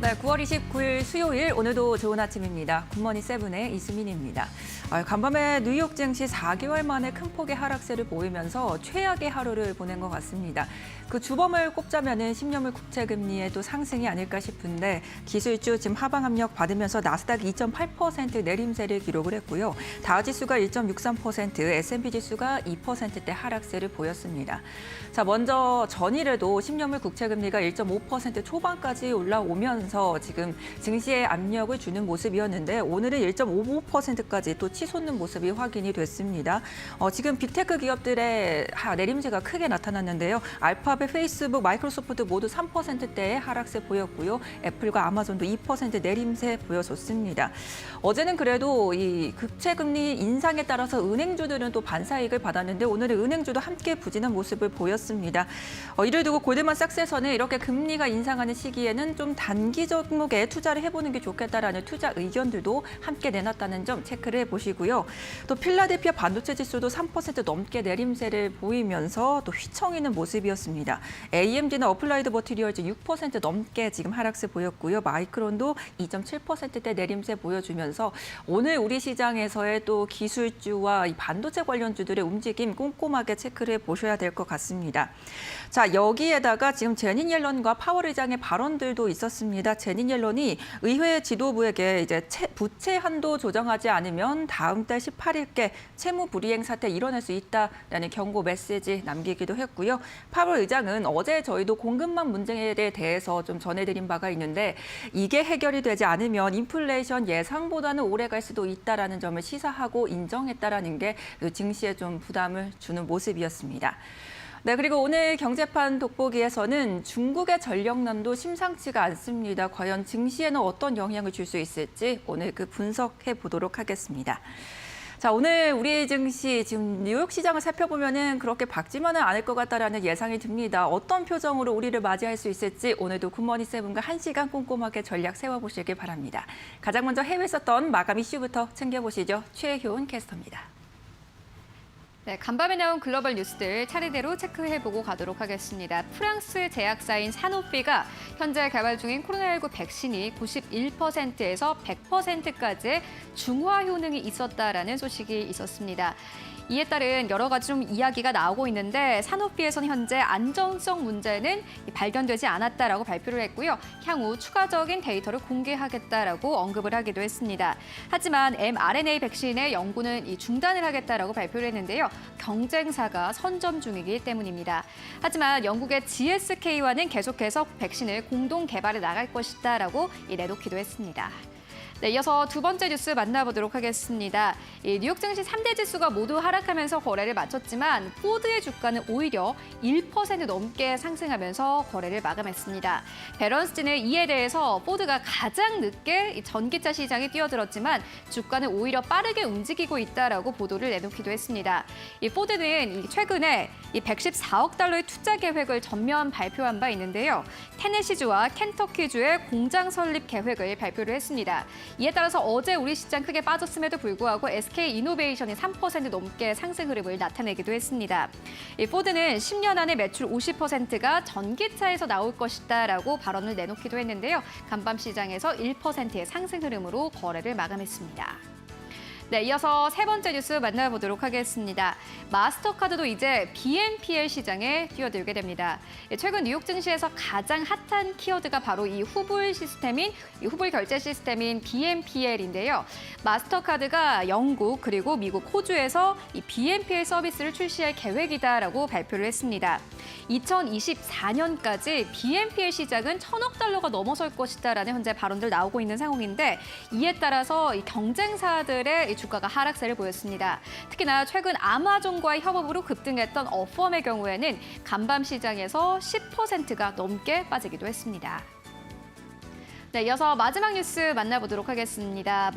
네, 9월 29일 수요일 오늘도 좋은 아침입니다. 굿모닝 세븐의 이수민입니다. 간밤에 뉴욕 증시 4개월 만에 큰 폭의 하락세를 보이면서 최악의 하루를 보낸 것 같습니다. 그 주범을 꼽자면은 10년물 국채 금리의 또 상승이 아닐까 싶은데 기술주 지금 하방 압력 받으면서 나스닥이 2.8% 내림세를 기록을 했고요. 다우 지수가 1.63%, S&P 지수가 2%대 하락세를 보였습니다. 자, 먼저 전일에도 10년물 국채 금리가 1.5% 초반까지 올라오면서 지금 증시에 압력을 주는 모습이었는데 오늘은 1.55%까지 또 치솟는 모습이 확인이 됐습니다. 지금 빅테크 기업들의 내림세가 크게 나타났는데요. 알파벳, 페이스북, 마이크로소프트 모두 3%대의 하락세 보였고요. 애플과 아마존도 2% 내림세 보여줬습니다. 어제는 그래도 이 국채 금리 인상에 따라서 은행주들은 또 반사이익을 받았는데 오늘은 은행주도 함께 부진한 모습을 보였습니다. 이를 두고 골드만삭스에서는 이렇게 금리가 인상하는 시기에는 좀 단기 종목에 투자를 해보는 게 좋겠다라는 투자 의견들도 함께 내놨다는 점 체크를 해보시고요. 또 필라델피아 반도체 지수도 3% 넘게 내림세를 보이면서 또 휘청이는 모습이었습니다. AMD나 어플라이드 머티리얼즈 6% 넘게 지금 하락세 보였고요. 마이크론도 2.7%대 내림세 보여주면서 오늘 우리 시장에서의 또 기술주와 이 반도체 관련주들의 움직임 꼼꼼하게 체크를 해보셔야 될 것 같습니다. 자, 여기에다가 지금 제닛 옐런과 파월 의장의 발언들도 있었습니다. 제닛 옐런이 의회 지도부에게 이제 부채 한도 조정하지 않으면 다음 달 18일께 채무 불이행 사태 일어날 수 있다라는 경고 메시지 남기기도 했고요. 파월 의장은 어제 저희도 공급망 문제에 대해서 좀 전해드린 바가 있는데 이게 해결이 되지 않으면 인플레이션 예상보다는 오래 갈 수도 있다라는 점을 시사하고 인정했다라는 게 증시에 좀 부담을 주는 모습이었습니다. 네, 그리고 오늘 경제판 돋보기에서는 중국의 전력난도 심상치가 않습니다. 과연 증시에는 어떤 영향을 줄 수 있을지 오늘 그 분석해 보도록 하겠습니다. 자, 오늘 우리 증시 지금 뉴욕 시장을 살펴보면은 그렇게 밝지만은 않을 것 같다라는 예상이 듭니다. 어떤 표정으로 우리를 맞이할 수 있을지 오늘도 굿모닝 세븐과 1시간 꼼꼼하게 전략 세워보시길 바랍니다. 가장 먼저 해외에 썼던 마감 이슈부터 챙겨보시죠. 최효은 캐스터입니다. 네, 간밤에 나온 글로벌 뉴스들 차례대로 체크해보고 가도록 하겠습니다. 프랑스 제약사인 사노피가 현재 개발 중인 코로나19 백신이 91%에서 100%까지의 중화 효능이 있었다라는 소식이 있었습니다. 이에 따른 여러 가지 좀 이야기가 나오고 있는데 사노피에서는 현재 안전성 문제는 발견되지 않았다라고 발표를 했고요. 향후 추가적인 데이터를 공개하겠다라고 언급을 하기도 했습니다. 하지만 mRNA 백신의 연구는 중단을 하겠다라고 발표를 했는데요. 경쟁사가 선점 중이기 때문입니다. 하지만 영국의 GSK와는 계속해서 백신을 공동 개발해 나갈 것이다라고 내놓기도 했습니다. 네, 이어서 두 번째 뉴스 만나보도록 하겠습니다. 뉴욕 증시 3대 지수가 모두 하락하면서 거래를 마쳤지만 포드의 주가는 오히려 1% 넘게 상승하면서 거래를 마감했습니다. 베런스틴은 이에 대해서 포드가 가장 늦게 전기차 시장에 뛰어들었지만 주가는 오히려 빠르게 움직이고 있다라고 보도를 내놓기도 했습니다. 포드는 최근에 114억 달러의 투자 계획을 전면 발표한 바 있는데요. 테네시주와 켄터키주의 공장 설립 계획을 발표를 했습니다. 이에 따라서 어제 우리 시장 크게 빠졌음에도 불구하고 SK이노베이션이 3% 넘게 상승 흐름을 나타내기도 했습니다. 포드는 10년 안에 매출 50%가 전기차에서 나올 것이다라고 발언을 내놓기도 했는데요. 간밤 시장에서 1%의 상승 흐름으로 거래를 마감했습니다. 네, 이어서 세 번째 뉴스 만나보도록 하겠습니다. 마스터카드도 이제 BNPL 시장에 뛰어들게 됩니다. 최근 뉴욕 증시에서 가장 핫한 키워드가 바로 이 후불 결제 시스템인 BNPL인데요. 마스터카드가 영국 그리고 미국 호주에서 이 BNPL 서비스를 출시할 계획이다라고 발표를 했습니다. 2024년까지 BNPL 시장은 1,000억 달러가 넘어설 것이다라는 현재 발언들 나오고 있는 상황인데 이에 따라서 이 경쟁사들의 주가가 하락세를 보였습니다. 특히나 최근 아마존과의 협업으로 급등했던 어펌의 경우에는 간밤 시장에서 10%가 넘게 빠지기도 했습니다. 네, 이어서 마지막 뉴스 만나보도록 하겠습니다.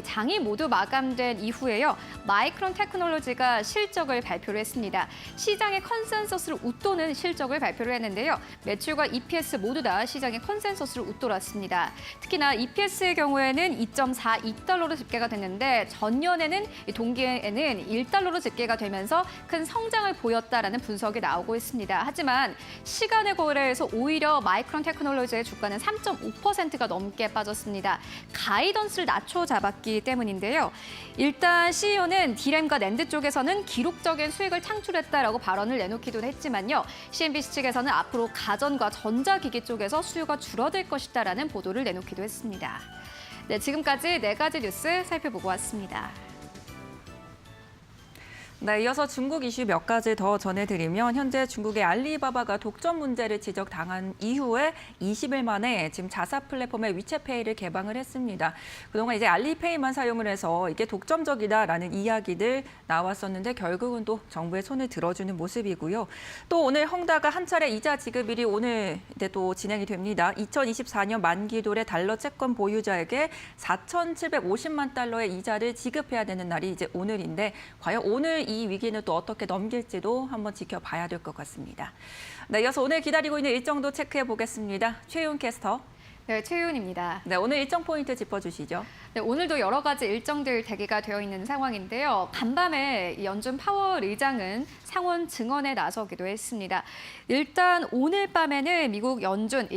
장이 모두 마감된 이후에요. 마이크론 테크놀로지가 실적을 발표를 했습니다. 시장의 컨센서스를 웃도는 실적을 발표를 했는데요. 매출과 EPS 모두 다 시장의 컨센서스를 웃돌았습니다. 특히나 EPS의 경우에는 2.42달러로 집계가 됐는데 전년에는 동기에는 1달러로 집계가 되면서 큰 성장을 보였다라는 분석이 나오고 있습니다. 하지만 시간의 거래에서 오히려 마이크론 테크놀로지의 주가는 3.5% 5%가 넘게 빠졌습니다. 가이던스를 낮춰 잡았기 때문인데요. 일단 CEO는 D램과 낸드 쪽에서는 기록적인 수익을 창출했다라고 발언을 내놓기도 했지만요. CNBC 측에서는 앞으로 가전과 전자기기 쪽에서 수요가 줄어들 것이다라는 보도를 내놓기도 했습니다. 네, 지금까지 4가지 뉴스 살펴보고 왔습니다. 네, 이어서 중국 이슈 몇 가지 더 전해드리면 현재 중국의 알리바바가 독점 문제를 지적당한 이후에 20일 만에 지금 자사 플랫폼의 위챗페이를 개방을 했습니다. 그동안 이제 알리페이만 사용을 해서 이게 독점적이다라는 이야기들 나왔었는데 결국은 또 정부의 손을 들어주는 모습이고요. 또 오늘 헝다가 한 차례 이자 지급일이 오늘 또 진행이 됩니다. 2024년 만기 돌의 달러 채권 보유자에게 4,750만 달러의 이자를 지급해야 되는 날이 이제 오늘인데 과연 오늘 이 위기는 또 어떻게 넘길지도 한번 지켜봐야 될 것 같습니다. 네, 이어서 오늘 기다리고 있는 일정도 체크해 보겠습니다. 최윤 캐스터. 네, 최윤입니다. 네, 오늘 일정 포인트 짚어주시죠. 네, 오늘도 여러 가지 일정들 대기가 되어 있는 상황인데요. 간밤에 연준 파월 의장은 상원 증언에 나서기도 했습니다. 일단 오늘 밤에는 미국 연준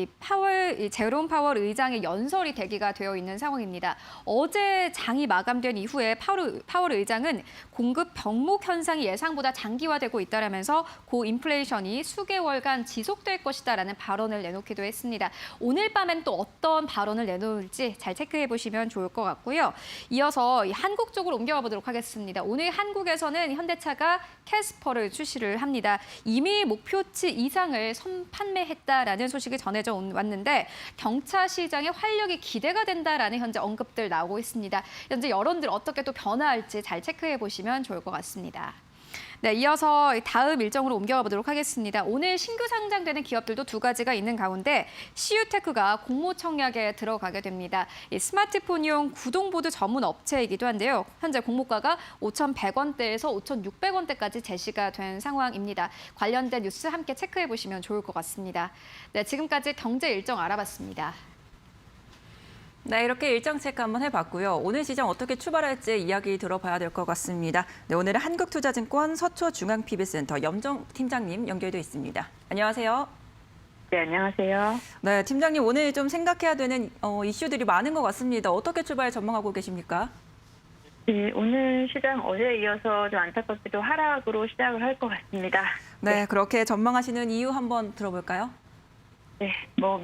제롬 파월 의장의 연설이 대기가 되어 있는 상황입니다. 어제 장이 마감된 이후에 파월 의장은 공급 병목 현상이 예상보다 장기화되고 있다라면서 고인플레이션이 수개월간 지속될 것이다라는 발언을 내놓기도 했습니다. 오늘 밤엔 또 어떤 발언을 내놓을지 잘 체크해 보시면 좋을 것 같고요. 이어서 한국 쪽으로 옮겨가 보도록 하겠습니다. 오늘 한국에서는 현대차가 캐스퍼를 출시를 합니다. 이미 목표치 이상을 선판매했다라는 소식이 전해져 왔는데 경차 시장의 활력이 기대가 된다라는 현재 언급들 나오고 있습니다. 현재 여론들 어떻게 또 변화할지 잘 체크해 보시면 좋을 것 같습니다. 네, 이어서 다음 일정으로 옮겨가 보도록 하겠습니다. 오늘 신규 상장되는 기업들도 2가지가 있는 가운데 CU테크가 공모청약에 들어가게 됩니다. 이 스마트폰용 구동보드 전문 업체이기도 한데요. 현재 공모가가 5,100원대에서 5,600원대까지 제시가 된 상황입니다. 관련된 뉴스 함께 체크해 보시면 좋을 것 같습니다. 네, 지금까지 경제 일정 알아봤습니다. 네, 이렇게 일정 체크 한번 해봤고요. 오늘 시장 어떻게 출발할지 이야기 들어봐야 될 것 같습니다. 네, 오늘은 한국투자증권 서초중앙PB센터 염정 팀장님 연결돼 있습니다. 안녕하세요. 네, 안녕하세요. 네, 팀장님 오늘 좀 생각해야 되는 이슈들이 많은 것 같습니다. 어떻게 출발 전망하고 계십니까? 네, 오늘 시장 어제에 이어서 좀 안타깝게도 하락으로 시작을 할 것 같습니다. 네, 그렇게 전망하시는 이유 한번 들어볼까요? 네,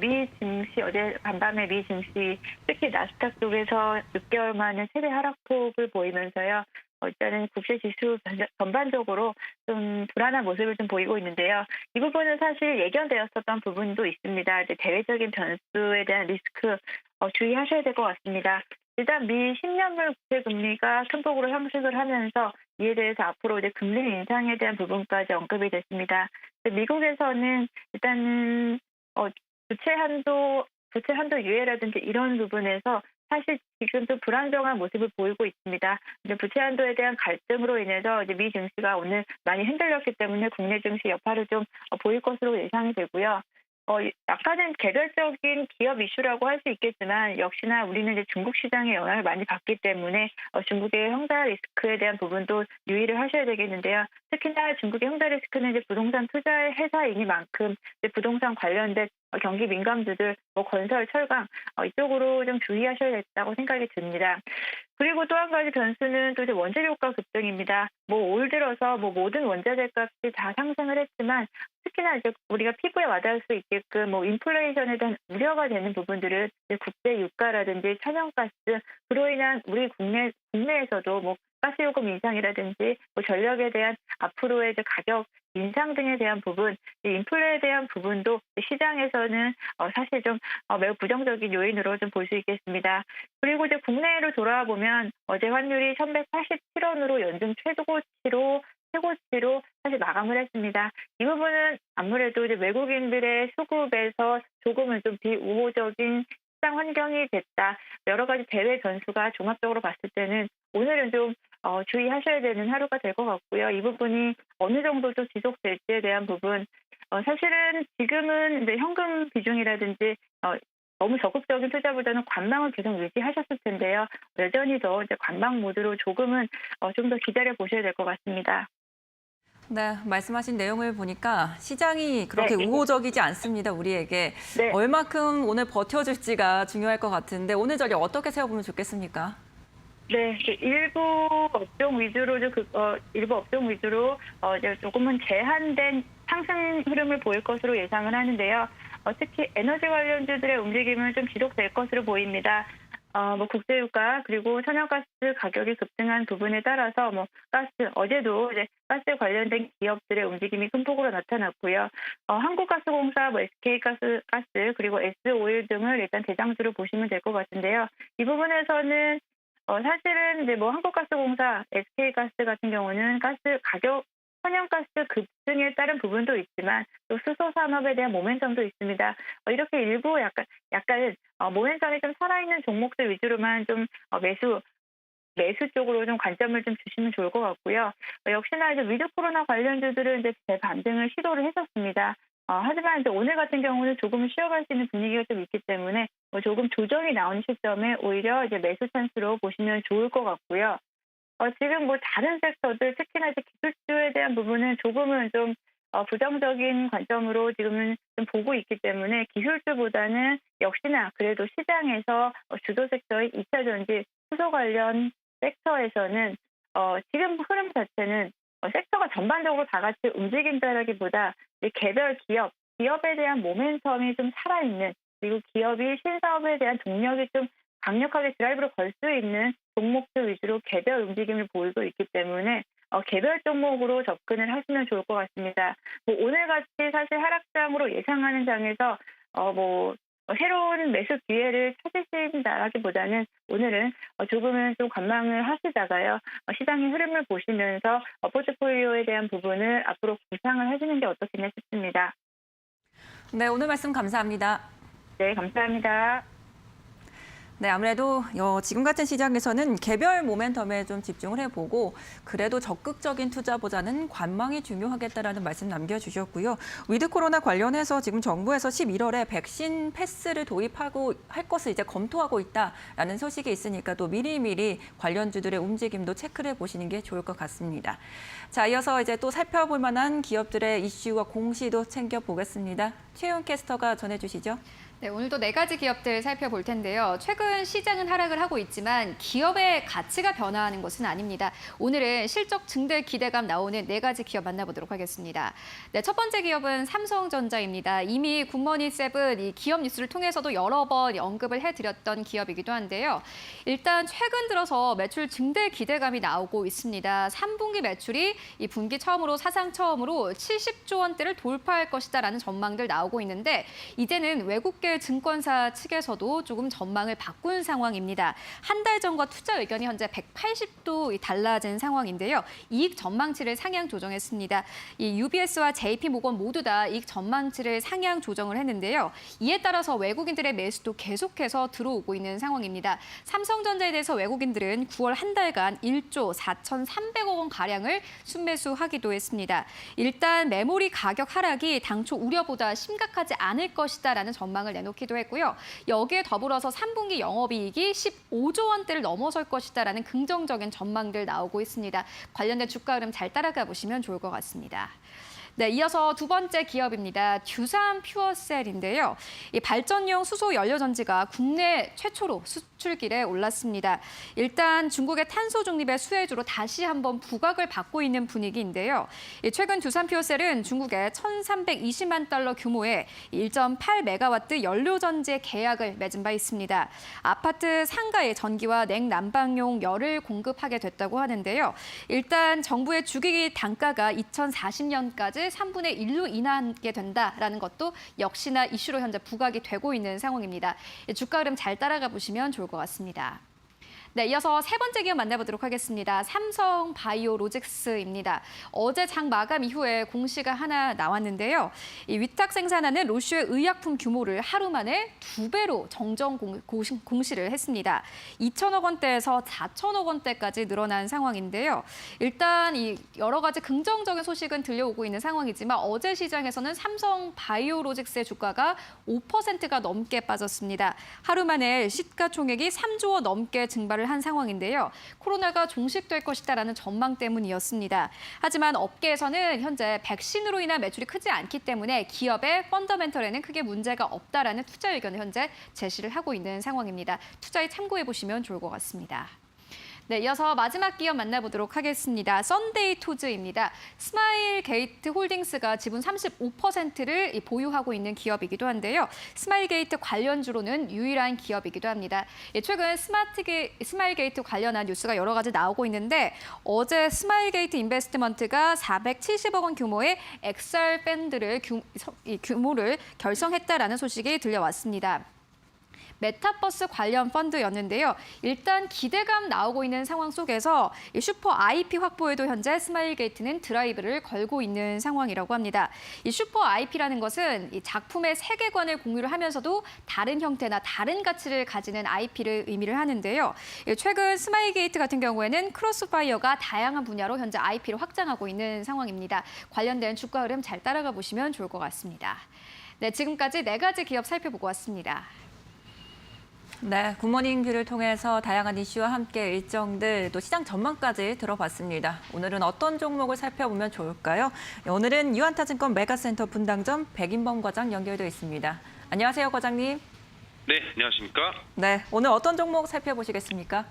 미 증시 어제 간밤에 미 증시 특히 나스닥 쪽에서 6개월 만에 최대 하락폭을 보이면서요. 일단은 국제 지수 전반적으로 좀 불안한 모습을 좀 보이고 있는데요. 이 부분은 사실 예견되었었던 부분도 있습니다. 이제 대외적인 변수에 대한 리스크 주의하셔야 될 것 같습니다. 일단 미 10년물 국채 금리가 큰 폭으로 상승을 하면서 이에 대해서 앞으로 이제 금리 인상에 대한 부분까지 언급이 됐습니다. 미국에서는 일단은 부채 한도 유예라든지 이런 부분에서 사실 지금 좀 불안정한 모습을 보이고 있습니다. 이제 부채 한도에 대한 갈등으로 인해서 이제 미 증시가 오늘 많이 흔들렸기 때문에 국내 증시 여파를 좀 보일 것으로 예상이 되고요. 약간은 개별적인 기업 이슈라고 할 수 있겠지만 역시나 우리는 이제 중국 시장의 영향을 많이 받기 때문에 중국의 형사 리스크에 대한 부분도 유의를 하셔야 되겠는데요. 특히나 중국의 형사 리스크는 이제 부동산 투자 회사이니만큼 이제 부동산 관련된 경기 민감주들, 건설, 철강 이쪽으로 좀 주의하셔야겠다고 생각이 듭니다. 그리고 또 한 가지 변수는 또 이제 원재료가 급등입니다. 올 들어서 모든 원자재 값이 다 상승을 했지만 특히나 이제 우리가 피부에 와닿을 수 있게끔 인플레이션에 대한 우려가 되는 부분들은 국제 유가라든지 천연가스 그로 인한 우리 국내에서도 가스요금 인상이라든지 전력에 대한 앞으로의 이제 가격 인상 등에 대한 부분, 인플레에 대한 부분도 시장에서는 사실 좀 매우 부정적인 요인으로 좀 볼 수 있겠습니다. 그리고 이제 국내로 돌아와 보면 어제 환율이 1,187원으로 연중 최고치로 사실 마감을 했습니다. 이 부분은 아무래도 이제 외국인들의 수급에서 조금은 좀 비우호적인 시장 환경이 됐다. 여러 가지 대외 변수가 종합적으로 봤을 때는 오늘은 좀 주의하셔야 되는 하루가 될 것 같고요. 이 부분이 어느 정도 또 지속될지에 대한 부분, 사실은 지금은 이제 현금 비중이라든지 너무 적극적인 투자보다는 관망을 계속 유지하셨을 텐데요. 여전히 더 이제 관망 모드로 조금은 좀 더 기다려 보셔야 될 것 같습니다. 네, 말씀하신 내용을 보니까 시장이 그렇게 네. 우호적이지 않습니다, 우리에게. 네. 얼마큼 오늘 버텨줄지가 중요할 것 같은데 오늘 전략 어떻게 세워보면 좋겠습니까? 네, 일부 업종 위주로 이제 조금은 제한된 상승 흐름을 보일 것으로 예상을 하는데요. 특히 에너지 관련주들의 움직임은 좀 지속될 것으로 보입니다. 국제유가 그리고 천연가스 가격이 급등한 부분에 따라서 어제도 이제 가스 관련된 기업들의 움직임이 큰 폭으로 나타났고요. 한국가스공사, SK가스 그리고 S오일 등을 일단 대장주로 보시면 될 것 같은데요. 이 부분에서는 사실은 이제 한국가스공사, SK가스 같은 경우는 가스 가격 천연가스 급등에 따른 부분도 있지만 또 수소 산업에 대한 모멘텀도 있습니다. 이렇게 일부 약간 모멘텀이 좀 살아있는 종목들 위주로만 좀 매수 쪽으로 좀 관점을 좀 주시면 좋을 것 같고요. 역시나 이제 위드 코로나 관련주들은 이제 재반등을 시도를 했었습니다. 하지만 이제 오늘 같은 경우는 조금 쉬어갈 수 있는 분위기가 좀 있기 때문에 조금 조정이 나오는 시점에 오히려 이제 매수 찬스로 보시면 좋을 것 같고요. 지금 다른 섹터들 특히나 이제 기술주에 대한 부분은 조금은 좀 부정적인 관점으로 지금은 좀 보고 있기 때문에 기술주보다는 역시나 그래도 시장에서 주도 섹터인 2차 전지, 수소 관련 섹터에서는 지금 흐름 자체는 섹터가 전반적으로 다 같이 움직인다라기보다 개별 기업에 대한 모멘텀이 좀 살아있는 그리고 기업이 신사업에 대한 동력이 좀 강력하게 드라이브를 걸 수 있는 종목들 위주로 개별 움직임을 보이고 있기 때문에 개별 종목으로 접근을 하시면 좋을 것 같습니다. 오늘같이 사실 하락장으로 예상하는 장에서 새로운 매수 기회를 찾으신다라기보다는 오늘은 조금은 좀 관망을 하시다가요. 시장의 흐름을 보시면서 포트폴리오에 대한 부분을 앞으로 구상을 하시는 게 어떻겠나 싶습니다. 네, 오늘 말씀 감사합니다. 네, 감사합니다. 네, 아무래도 지금 같은 시장에서는 개별 모멘텀에 좀 집중을 해보고 그래도 적극적인 투자보다는 관망이 중요하겠다라는 말씀 남겨주셨고요. 위드 코로나 관련해서 지금 정부에서 11월에 백신 패스를 도입하고 할 것을 이제 검토하고 있다라는 소식이 있으니까 또 미리미리 관련주들의 움직임도 체크를 해보시는 게 좋을 것 같습니다. 자, 이어서 이제 또 살펴볼 만한 기업들의 이슈와 공시도 챙겨보겠습니다. 최윤 캐스터가 전해주시죠. 네, 오늘도 4가지 기업들 살펴볼 텐데요. 최근 시장은 하락을 하고 있지만 기업의 가치가 변화하는 것은 아닙니다. 오늘은 실적 증대 기대감 나오는 4가지 기업 만나보도록 하겠습니다. 네, 첫 번째 기업은 삼성전자입니다. 이미 굿모닝 세븐 이 기업 뉴스를 통해서도 여러 번 언급을 해드렸던 기업이기도 한데요. 일단 최근 들어서 매출 증대 기대감이 나오고 있습니다. 3분기 매출이 이 분기 처음으로 사상 처음으로 70조 원대를 돌파할 것이다라는 전망들 나오고 있는데 이제는 외국계 증권사 측에서도 조금 전망을 바꾼 상황입니다. 한 달 전과 투자 의견이 현재 180도 달라진 상황인데요. 이익 전망치를 상향 조정했습니다. 이 UBS와 JP모건 모두 다 이익 전망치를 상향 조정을 했는데요. 이에 따라서 외국인들의 매수도 계속해서 들어오고 있는 상황입니다. 삼성전자에 대해서 외국인들은 9월 한 달간 1조 4,300억 원 가량을 순매수하기도 했습니다. 일단 메모리 가격 하락이 당초 우려보다 심각하지 않을 것이다라는 전망을 내놓기도 했고요. 여기에 더불어서 3분기 영업이익이 15조 원대를 넘어설 것이다라는 긍정적인 전망들 나오고 있습니다. 관련된 주가 흐름 잘 따라가 보시면 좋을 것 같습니다. 네, 이어서 두 번째 기업입니다. 듀산 퓨어셀인데요. 이 발전용 수소 연료 전지가 국내 최초로 수출길에 올랐습니다. 일단 중국의 탄소 중립의 수혜주로 다시 한번 부각을 받고 있는 분위기인데요. 최근 듀산 퓨어셀은 중국에 1,320만 달러 규모의 1.8메가와트 연료 전지의 계약을 맺은 바 있습니다. 아파트 상가에 전기와 냉난방용 열을 공급하게 됐다고 하는데요. 일단 정부의 주기기 단가가 2040년까지 3분의 1로 인하하게 된다라는 것도 역시나 이슈로 현재 부각이 되고 있는 상황입니다. 주가 흐름 잘 따라가 보시면 좋을 것 같습니다. 네, 이어서 세 번째 기업 만나보도록 하겠습니다. 삼성바이오로직스입니다. 어제 장 마감 이후에 공시가 하나 나왔는데요. 이 위탁 생산하는 로슈의 의약품 규모를 하루 만에 2배로 정정 공시를 했습니다. 2천억 원대에서 4천억 원대까지 늘어난 상황인데요. 일단 이 여러 가지 긍정적인 소식은 들려오고 있는 상황이지만 어제 시장에서는 삼성바이오로직스의 주가가 5%가 넘게 빠졌습니다. 하루 만에 시가총액이 3조 원 넘게 증발을 발표를 한 상황인데요. 코로나가 종식될 것이다라는 전망 때문이었습니다. 하지만 업계에서는 현재 백신으로 인한 매출이 크지 않기 때문에 기업의 펀더멘털에는 크게 문제가 없다라는 투자 의견을 현재 제시를 하고 있는 상황입니다. 투자에 참고해 보시면 좋을 것 같습니다. 네, 이어서 마지막 기업 만나보도록 하겠습니다. 썬데이 투즈입니다. 스마일 게이트 홀딩스가 지분 35%를 보유하고 있는 기업이기도 한데요. 스마일 게이트 관련주로는 유일한 기업이기도 합니다. 최근 스마일 게이트 관련한 뉴스가 여러 가지 나오고 있는데 어제 스마일 게이트 인베스트먼트가 470억 원 규모의 XR 밴드를 규모를 결성했다라는 소식이 들려왔습니다. 메타버스 관련 펀드였는데요. 일단 기대감 나오고 있는 상황 속에서 이 슈퍼 IP 확보에도 현재 스마일 게이트는 드라이브를 걸고 있는 상황이라고 합니다. 이 슈퍼 IP라는 것은 이 작품의 세계관을 공유를 하면서도 다른 형태나 다른 가치를 가지는 IP를 의미를 하는데요. 최근 스마일 게이트 같은 경우에는 크로스파이어가 다양한 분야로 현재 IP를 확장하고 있는 상황입니다. 관련된 주가 흐름 잘 따라가 보시면 좋을 것 같습니다. 네, 지금까지 4가지 기업 살펴보고 왔습니다. 네, 굿모닝 뷰를 통해서 다양한 이슈와 함께 일정들 또 시장 전망까지 들어봤습니다. 오늘은 어떤 종목을 살펴보면 좋을까요? 오늘은 유한타증권 메가센터 분당점 백인범 과장 연결되어 있습니다. 안녕하세요, 과장님. 네, 안녕하십니까? 네, 오늘 어떤 종목 살펴보시겠습니까?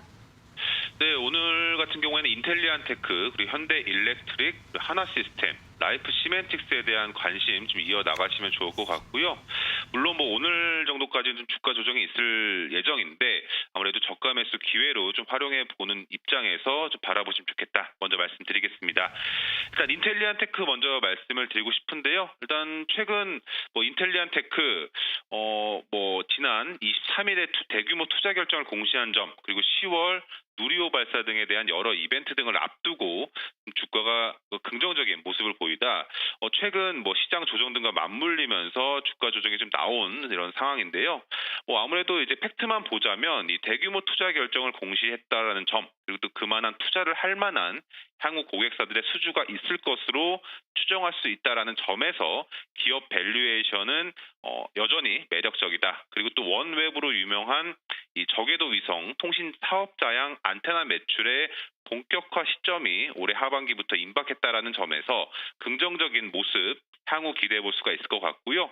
네, 오늘 같은 경우에는 인텔리안테크, 그리고 현대일렉트릭, 하나시스템, 라이프 시멘틱스에 대한 관심 좀 이어나가시면 좋을 것 같고요. 물론 뭐 오늘 정도까지는 좀 주가 조정이 있을 예정인데 아무래도 저가 매수 기회로 좀 활용해 보는 입장에서 좀 바라보시면 좋겠다. 먼저 말씀드리겠습니다. 일단 인텔리안테크 먼저 말씀을 드리고 싶은데요. 일단 최근 뭐 인텔리안테크 뭐 지난 23일에 대규모 투자 결정을 공시한 점, 그리고 10월 누리호 발사 등에 대한 여러 이벤트 등을 앞두고 주가가 긍정적인 모습을 보이다. 최근 뭐 시장 조정 등과 맞물리면서 주가 조정이 좀 나온 이런 상황인데요. 아무래도 이제 팩트만 보자면 이 대규모 투자 결정을 공시했다라는 점, 그리고 또 그만한 투자를 할 만한 향후 고객사들의 수주가 있을 것으로 추정할 수 있다라는 점에서 기업 밸류에이션은 여전히 매력적이다. 그리고 또 원웹으로 유명한 이 저궤도 위성 통신 사업자양 안테나 매출의 본격화 시점이 올해 하반기부터 임박했다라는 점에서 긍정적인 모습 향후 기대해 볼 수가 있을 것 같고요.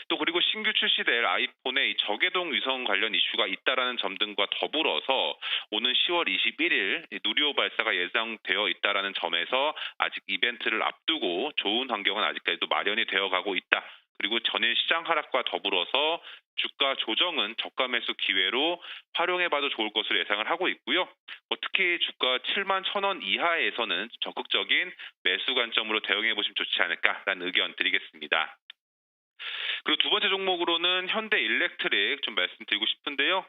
또 그리고 신규 출시될 아이폰의 이 저궤동 위성 관련 이슈가 있다라는 점 등과 더불어서 오는 10월 21일 누리호 발사가 예상되어 있다라는 점에서 아직 이벤트를 앞두고 좋은 환경은 아직까지도 마련이 되어가고 있다. 그리고 전일 시장 하락과 더불어서 주가 조정은 저가 매수 기회로 활용해봐도 좋을 것으로 예상을 하고 있고요. 특히 주가 71,000원 이하에서는 적극적인 매수 관점으로 대응해보시면 좋지 않을까라는 의견 드리겠습니다. 그리고 두 번째 종목으로는 현대일렉트릭 좀 말씀드리고 싶은데요.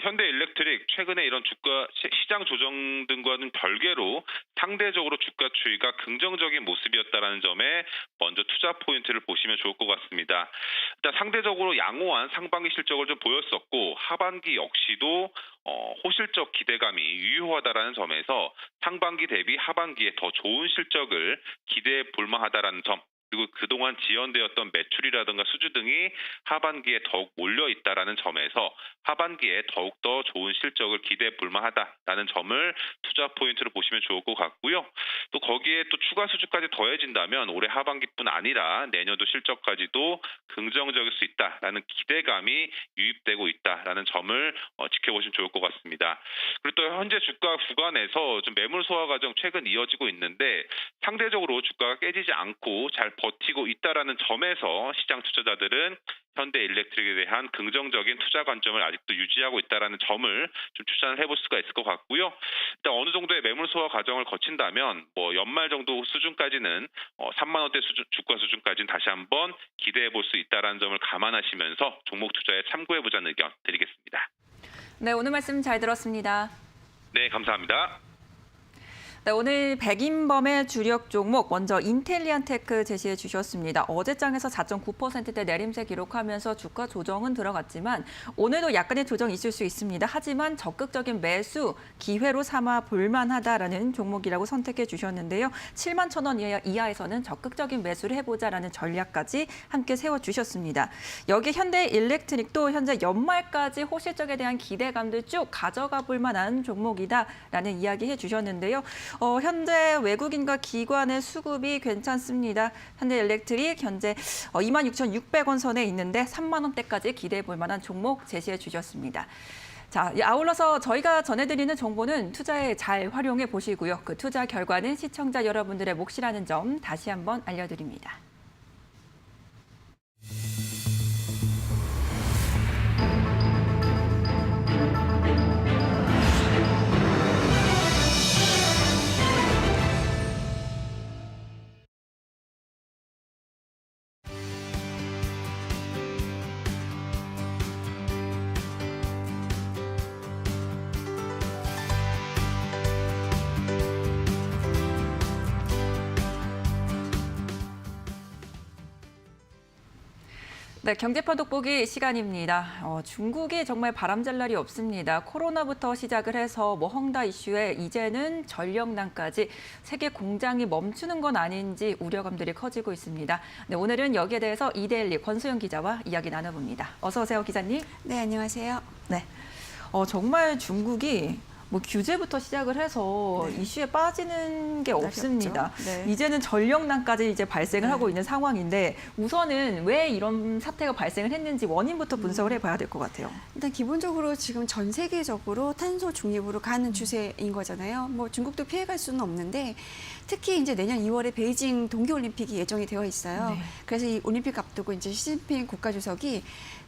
현대일렉트릭 최근에 이런 주가 시장 조정 등과는 별개로 상대적으로 주가 추이가 긍정적인 모습이었다는 점에 먼저 투자 포인트를 보시면 좋을 것 같습니다. 일단 상대적으로 양호한 상반기 실적을 좀 보였었고 하반기 역시도 호실적 기대감이 유효하다라는 점에서 상반기 대비 하반기에 더 좋은 실적을 기대해 볼 만하다라는 점, 그리고 그동안 지연되었던 매출이라든가 수주 등이 하반기에 더욱 몰려 있다라는 점에서 하반기에 더욱더 좋은 실적을 기대해 볼 만하다라는 점을 투자 포인트로 보시면 좋을 것 같고요. 또 거기에 또 추가 수주까지 더해진다면 올해 하반기뿐 아니라 내년도 실적까지도 긍정적일 수 있다라는 기대감이 유입되고 있다라는 점을 지켜보시면 좋을 것 같습니다. 그리고 또 현재 주가 구간에서 좀 매물 소화 과정 최근 이어지고 있는데 상대적으로 주가가 깨지지 않고 잘 버티고 있다라는 점에서 시장 투자자들은 현대일렉트릭에 대한 긍정적인 투자 관점을 아직도 유지하고 있다라는 점을 좀 추천을 해볼 수가 있을 것 같고요. 일단 어느 정도의 매물 소화 과정을 거친다면 연말 정도 수준까지는 3만 원대 주가 수준까지는 다시 한번 기대해 볼 수 있다라는 점을 감안하시면서 종목 투자에 참고해 보자는 의견 드리겠습니다. 네, 오늘 말씀 잘 들었습니다. 네, 감사합니다. 네, 오늘 백인범의 주력 종목 먼저 인텔리안테크 제시해 주셨습니다. 어제장에서 4.9%대 내림세 기록하면서 주가 조정은 들어갔지만 오늘도 약간의 조정이 있을 수 있습니다. 하지만 적극적인 매수 기회로 삼아 볼만하다라는 종목이라고 선택해 주셨는데요. 7만 1,000원 이하에서는 적극적인 매수를 해보자라는 전략까지 함께 세워주셨습니다. 여기 현대일렉트릭도 현재 연말까지 호실적에 대한 기대감들 쭉 가져가 볼 만한 종목이다라는 이야기 해주셨는데요. 현재 외국인과 기관의 수급이 괜찮습니다. 현대일렉트릭 현재 26,600원 선에 있는데 3만 원대까지 기대해 볼 만한 종목 제시해 주셨습니다. 자, 아울러서 저희가 전해드리는 정보는 투자에 잘 활용해 보시고요. 그 투자 결과는 시청자 여러분들의 몫이라는 점 다시 한번 알려드립니다. 네, 경제판 돋보기 시간입니다. 중국이 정말 바람잘 날이 없습니다. 코로나부터 시작을 해서 헝다 이슈에 이제는 전력난까지 세계 공장이 멈추는 건 아닌지 우려감들이 커지고 있습니다. 네, 오늘은 여기에 대해서 이데일리 권소영 기자와 이야기 나눠봅니다. 어서 오세요, 기자님. 네, 안녕하세요. 네, 정말 중국이 규제부터 시작을 해서 이슈에 빠지는 게 없습니다. 네. 이제는 전력난까지 이제 발생을 네. 하고 있는 상황인데 우선은 왜 이런 사태가 발생을 했는지 원인부터 분석을 해봐야 될 것 같아요. 일단 기본적으로 지금 전 세계적으로 탄소 중립으로 가는 추세인 거잖아요. 중국도 피해갈 수는 없는데 특히 이제 내년 2월에 베이징 동계올림픽이 예정이 되어 있어요. 네. 그래서 이 올림픽 앞두고 이제 시진핑 국가주석이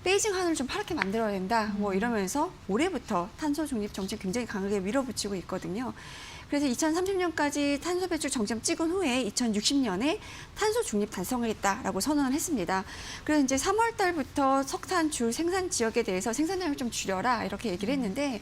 베이징 하늘을 좀 파랗게 만들어야 된다. 이러면서 올해부터 탄소 중립 정책 굉장히 강하게 밀어붙이고 있거든요. 그래서 2030년까지 탄소 배출 정점 찍은 후에 2060년에 탄소 중립 달성하겠다라고 선언을 했습니다. 그래서 이제 3월 달부터 석탄 주 생산 지역에 대해서 생산량을 좀 줄여라 이렇게 얘기를 했는데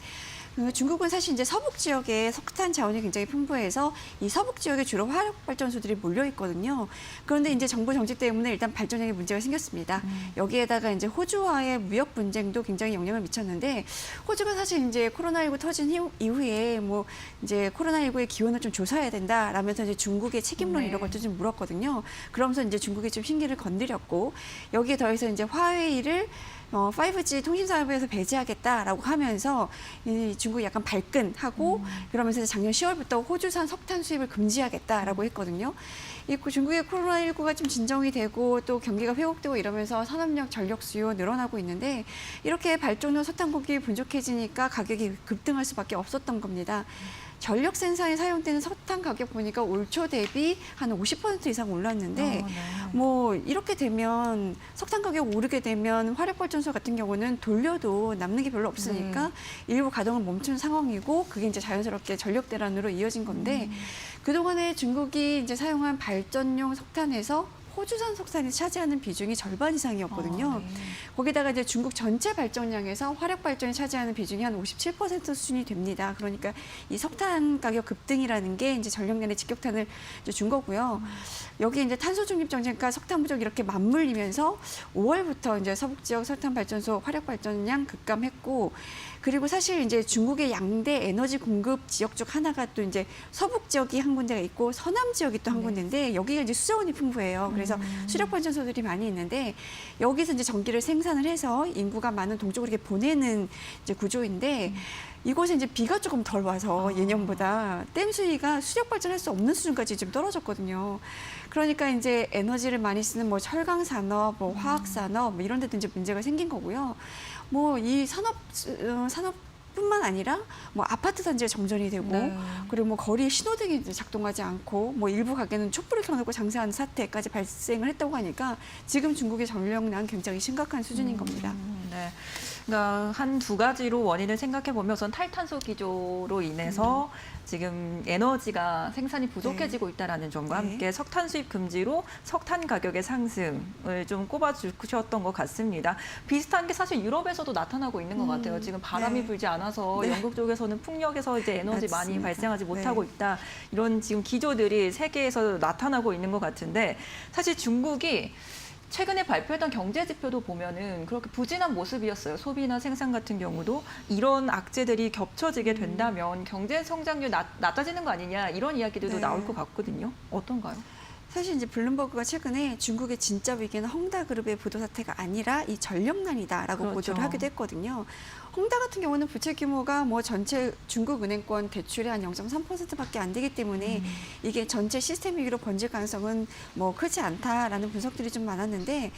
중국은 사실 이제 서북 지역에 석탄 자원이 굉장히 풍부해서 이 서북 지역에 주로 화력 발전소들이 몰려 있거든요. 그런데 이제 정부 정책 때문에 일단 발전량에 문제가 생겼습니다. 여기에다가 이제 호주와의 무역 분쟁도 굉장히 영향을 미쳤는데 호주가 사실 이제 코로나19 터진 이후에 이제 코로나19의 기원을 좀 조사해야 된다라면서 이제 중국의 책임론 이런 것도 좀 물었거든요. 그러면서 이제 중국이 좀 흰기를 건드렸고 여기에 더해서 이제 화웨이를 5G 통신 사업에서 배제하겠다라고 하면서 중국이 약간 발끈하고 그러면서 작년 10월부터 호주산 석탄 수입을 금지하겠다라고 했거든요. 중국의 코로나19가 좀 진정이 되고 또 경기가 회복되고 이러면서 산업력 전력 수요 늘어나고 있는데 이렇게 발전용 석탄 공급이 분족해지니까 가격이 급등할 수밖에 없었던 겁니다. 전력 생산에 사용되는 석탄 가격 보니까 올 초 대비 한 50% 이상 올랐는데 이렇게 되면 석탄 가격 오르게 되면 화력발전소 같은 경우는 돌려도 남는 게 별로 없으니까 일부 가동을 멈춘 상황이고 그게 이제 자연스럽게 전력 대란으로 이어진 건데 그동안에 중국이 이제 사용한 발전용 석탄에서 호주산 석탄이 차지하는 비중이 절반 이상이었거든요. 거기다가 이제 중국 전체 발전량에서 화력 발전이 차지하는 비중이 한 57% 수준이 됩니다. 그러니까 이 석탄 가격 급등이라는 게 이제 전력난에 직격탄을 이제 준 거고요. 여기 이제 탄소 중립 정책과 석탄 부족 이렇게 맞물리면서 5월부터 이제 서북 지역 석탄 발전소 화력 발전량 급감했고 그리고 사실 이제 중국의 양대 에너지 공급 지역 중 하나가 또 이제 서북 지역이 한 군데가 있고 서남 지역이 또 한 군데인데 여기가 이제 수자원이 풍부해요. 그래서 수력 발전소들이 많이 있는데 여기서 이제 전기를 생산을 해서 인구가 많은 동쪽으로 이렇게 보내는 이제 구조인데 이곳에 이제 비가 조금 덜 와서 예년보다 댐 수위가 수력 발전할 수 없는 수준까지 좀 떨어졌거든요. 그러니까 이제 에너지를 많이 쓰는 철강 산업, 화학 산업 이런 데도 이제 문제가 생긴 거고요. 이 산업뿐만 아니라 아파트 단지가 정전이 되고 그리고 거리에 신호등이 이제 작동하지 않고 일부 가게는 촛불을 켜놓고 장사하는 사태까지 발생을 했다고 하니까 지금 중국의 전력난 굉장히 심각한 수준인 겁니다. 네. 네. 그러니까 한 두 가지로 원인을 생각해 보면 우선 탈탄소 기조로 인해서 지금 에너지가 생산이 부족해지고 있다는 점과 네. 함께 석탄 수입 금지로 석탄 가격의 상승을 좀 꼽아주셨던 것 같습니다. 비슷한 게 사실 유럽에서도 나타나고 있는 것 같아요. 지금 바람이 네. 불지 않아서 네. 영국 쪽에서는 풍력에서 이제 에너지 많이 맞습니다. 발생하지 못하고 네. 있다. 이런 지금 기조들이 세계에서 나타나고 있는 것 같은데 사실 중국이 최근에 발표했던 경제 지표도 보면은 그렇게 부진한 모습이었어요. 소비나 생산 같은 경우도 이런 악재들이 겹쳐지게 된다면 경제 성장률 낮아지는 거 아니냐 이런 이야기들도 네. 나올 것 같거든요. 어떤가요? 사실 이제 블룸버그가 최근에 중국의 진짜 위기는 헝다그룹의 부도 사태가 아니라 이 전력난이다라고 그렇죠. 보도를 하기도 했거든요. 헝다 같은 경우는 부채 규모가 뭐 전체 중국 은행권 대출의 한 0.3%밖에 안 되기 때문에 이게 전체 시스템 위기로 번질 가능성은 뭐 크지 않다라는 분석들이 좀 많았는데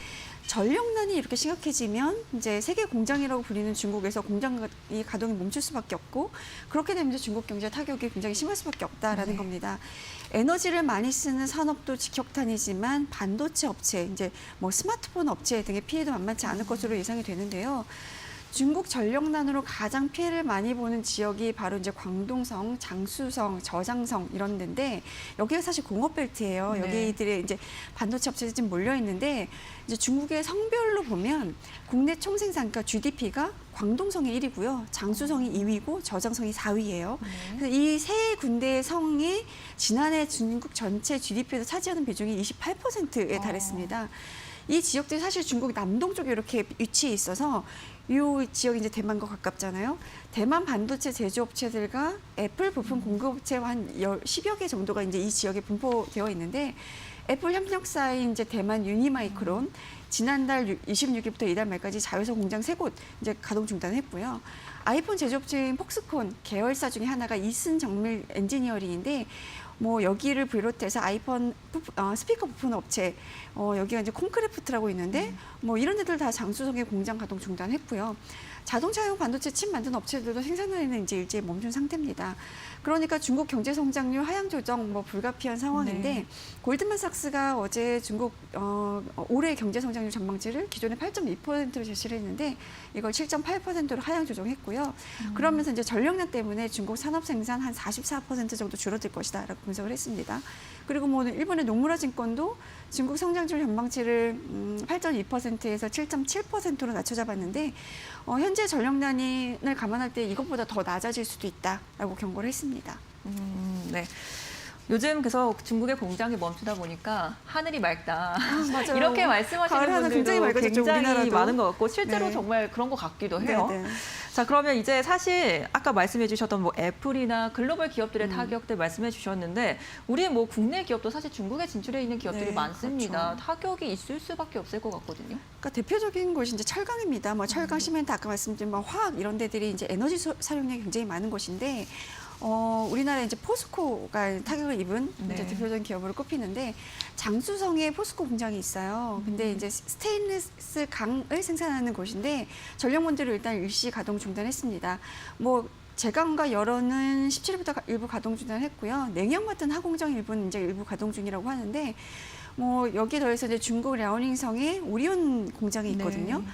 전력난이 이렇게 심각해지면 이제 세계 공장이라고 불리는 중국에서 공장이 가동이 멈출 수밖에 없고 그렇게 되면 이제 중국 경제 타격이 굉장히 심할 수밖에 없다라는 네. 겁니다. 에너지를 많이 쓰는 산업도 직격탄이지만 반도체 업체, 이제 뭐 스마트폰 업체 등의 피해도 만만치 않을 것으로 예상이 되는데요. 중국 전력난으로 가장 피해를 많이 보는 지역이 바로 이제 광동성, 장쑤성, 저장성 이런 데인데 여기가 사실 공업벨트예요. 네. 여기들의 이제 반도체 업체들이 좀 몰려 있는데 이제 중국의 성별로 보면 국내 총생산, 그러니까 GDP가 광동성이 1위고요, 장쑤성이 2위고 저장성이 4위예요. 그래서 이 세 군데의 성이 지난해 중국 전체 GDP에서 차지하는 비중이 28%에 달했습니다. 이 지역들이 사실 중국 남동 쪽에 이렇게 위치해 있어서 이 지역이 이제 대만과 가깝잖아요. 대만 반도체 제조업체들과 애플 부품 공급업체와 한 10여 개 정도가 이제 이 지역에 분포되어 있는데 애플 협력사인 이제 대만 유니마이크론 지난달 26일부터 이달 말까지 자회사 공장 3곳 이제 가동 중단했고요. 아이폰 제조업체인 폭스콘 계열사 중에 하나가 이슨 정밀 엔지니어링인데 뭐 여기를 비롯해서 아이폰 스피커 부품 업체 여기가 이제 콘크래프트라고 있는데 뭐 이런 데들 다 장쑤성의 공장 가동 중단했고요. 자동차용 반도체 칩 만드는 업체들도 생산량은 이제 일제히 멈춘 상태입니다. 그러니까 중국 경제 성장률 하향 조정 뭐 불가피한 상황인데 네. 골드만삭스가 어제 중국 올해 경제 성장률 전망치를 기존에 8.2%로 제시를 했는데 이걸 7.8%로 하향 조정했고요. 그러면서 이제 전력난 때문에 중국 산업 생산 한 44% 정도 줄어들 것이다라고 분석을 했습니다. 그리고 뭐 일본의 노무라 증권도 중국 성장률 전망치를 8.2%에서 7.7%로 낮춰 잡았는데 현재 전력난을 감안할 때 이것보다 더 낮아질 수도 있다라고 경고를 했습니다. 네. 요즘 그래서 중국의 공장이 멈추다 보니까 하늘이 맑다. 맞아요. 이렇게 말씀하시는 가을 하늘 분들도 굉장히 맑아졌죠, 굉장히 우리나라도. 많은 것 같고 실제로 네. 정말 그런 것 같기도 해요. 네, 네. 자, 그러면 이제 사실 아까 말씀해 주셨던 뭐 애플이나 글로벌 기업들의 타격들 말씀해 주셨는데 우리 뭐 국내 기업도 사실 중국에 진출해 있는 기업들이 네, 많습니다. 그렇죠. 타격이 있을 수밖에 없을 것 같거든요. 그러니까 대표적인 곳이 이제 철강입니다. 뭐 철강, 시멘트 아까 말씀드린 뭐 화학 이런 데들이 이제 에너지 사용량이 굉장히 많은 곳인데 우리나라에 이제 포스코가 타격을 입은 네. 이제 대표적인 기업으로 꼽히는데 장쑤성에 포스코 공장이 있어요. 근데 이제 스테인리스 강을 생산하는 곳인데 전력원들을 일단 일시 가동 중단했습니다. 뭐 제강과 열원은 17일부터 일부 가동 중단했고요. 냉영 같은 하공정 일부는 이제 일부 가동 중이라고 하는데 뭐 여기 더해서 이제 중국 랴오닝성에 오리온 공장이 있거든요. 네.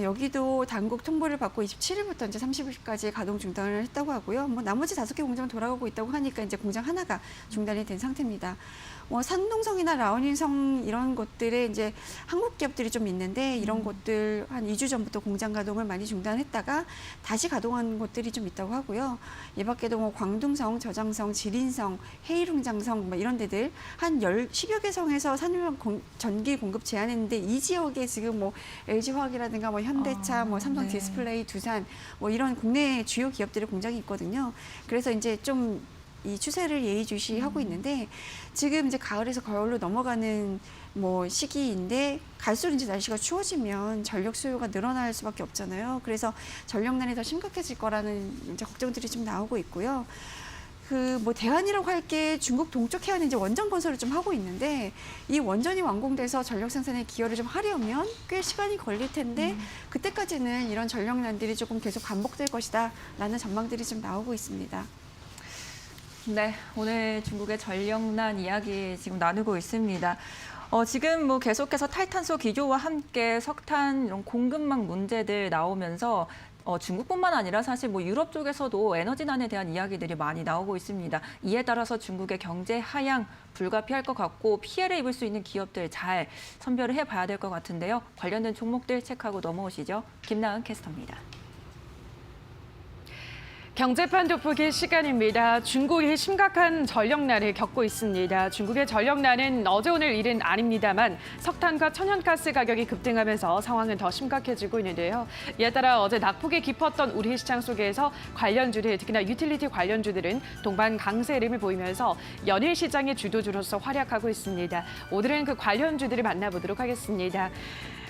여기도 당국 통보를 받고 27일부터 이제 30일까지 가동 중단을 했다고 하고요. 뭐 나머지 5개 공장은 돌아가고 있다고 하니까 이제 공장 하나가 중단이 된 상태입니다. 산동성이나 라오닌성 이런 곳들에 이제 한국 기업들이 좀 있는데 이런 곳들 한 2주 전부터 공장 가동을 많이 중단했다가 다시 가동한 곳들이 좀 있다고 하고요. 이 밖에도 뭐 광둥성, 저장성, 지린성, 헤이룽장성 뭐 이런 데들 한 10여 개 성에서 산유형 전기 공급 제한했는데 이 지역에 지금 뭐 LG화학이라든가 뭐 현대차, 뭐 삼성 네. 디스플레이, 두산 뭐 이런 국내 주요 기업들의 공장이 있거든요. 그래서 이제 좀 이 추세를 예의주시하고 있는데 지금 이제 가을에서 겨울로 넘어가는 뭐 시기인데 갈수록 이제 날씨가 추워지면 전력 수요가 늘어날 수밖에 없잖아요. 그래서 전력난이 더 심각해질 거라는 이제 걱정들이 좀 나오고 있고요. 그 뭐 대안이라고 할 게 중국 동쪽 해안에 이제 원전 건설을 좀 하고 있는데 이 원전이 완공돼서 전력 생산에 기여를 좀 하려면 꽤 시간이 걸릴 텐데 그때까지는 이런 전력난들이 조금 계속 반복될 것이다라는 전망들이 좀 나오고 있습니다. 네, 오늘 중국의 전력난 이야기 지금 나누고 있습니다. 지금 뭐 계속해서 탈탄소 기조와 함께 석탄 이런 공급망 문제들 나오면서 중국뿐만 아니라 사실 뭐 유럽 쪽에서도 에너지난에 대한 이야기들이 많이 나오고 있습니다. 이에 따라서 중국의 경제 하향 불가피할 것 같고 피해를 입을 수 있는 기업들 잘 선별을 해봐야 될 것 같은데요. 관련된 종목들 체크하고 넘어오시죠. 김나은 캐스터입니다. 경제판 돋보기 시간입니다. 중국이 심각한 전력난을 겪고 있습니다. 중국의 전력난은 어제 오늘 일은 아닙니다만 석탄과 천연가스 가격이 급등하면서 상황은 더 심각해지고 있는데요. 이에 따라 어제 낙폭이 깊었던 우리 시장 속에서 관련주들, 특히나 유틸리티 관련주들은 동반 강세 흐름을 보이면서 연일 시장의 주도주로서 활약하고 있습니다. 오늘은 그 관련주들을 만나보도록 하겠습니다.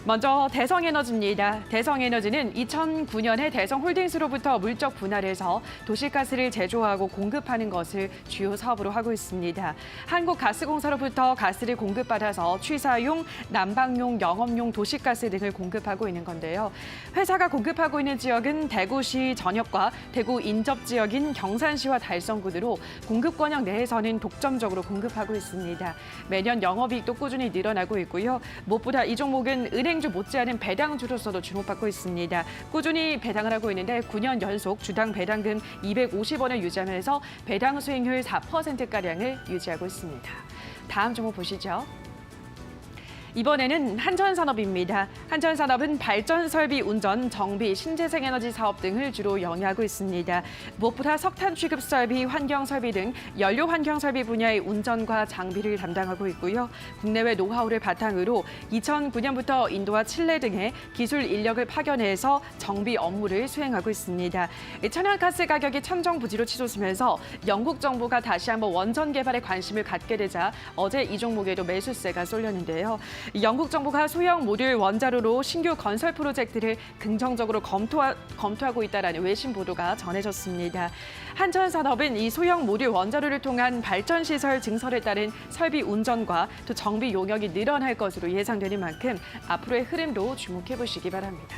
먼저 대성에너지입니다. 대성에너지는 2009년에 대성홀딩스로부터 물적 분할해서 도시가스를 제조하고 공급하는 것을 주요 사업으로 하고 있습니다. 한국가스공사로부터 가스를 공급받아서 취사용, 난방용, 영업용 도시가스 등을 공급하고 있는 건데요. 회사가 공급하고 있는 지역은 대구시 전역과 대구 인접 지역인 경산시와 달성구로 공급 권역 내에서는 독점적으로 공급하고 있습니다. 매년 영업이익도 꾸준히 늘어나고 있고요. 무엇보다 이 종목은 은행주 못지않은 배당주로서도 주목받고 있습니다. 꾸준히 배당을 하고 있는데 9년 연속 주당 배당금 250원을 유지하면서 배당 수익률 4%가량을 유지하고 있습니다. 다음 종목 보시죠. 이번에는 한전산업입니다. 한전산업은 발전 설비 운전, 정비, 신재생에너지 사업 등을 주로 영위하고 있습니다. 무엇보다 석탄 취급 설비, 환경 설비 등 연료 환경 설비 분야의 운전과 장비를 담당하고 있고요. 국내외 노하우를 바탕으로 2009년부터 인도와 칠레 등의 기술 인력을 파견해서 정비 업무를 수행하고 있습니다. 천연가스 가격이 천정부지로 치솟으면서 영국 정부가 다시 한번 원전 개발에 관심을 갖게 되자 어제 이 종목에도 매수세가 쏠렸는데요. 영국 정부가 소형 모듈 원자로로 신규 건설 프로젝트를 긍정적으로 검토하고 있다는 외신 보도가 전해졌습니다. 한전산업은 이 소형 모듈 원자로를 통한 발전 시설 증설에 따른 설비 운전과 또 정비 용역이 늘어날 것으로 예상되는 만큼 앞으로의 흐름도 주목해 보시기 바랍니다.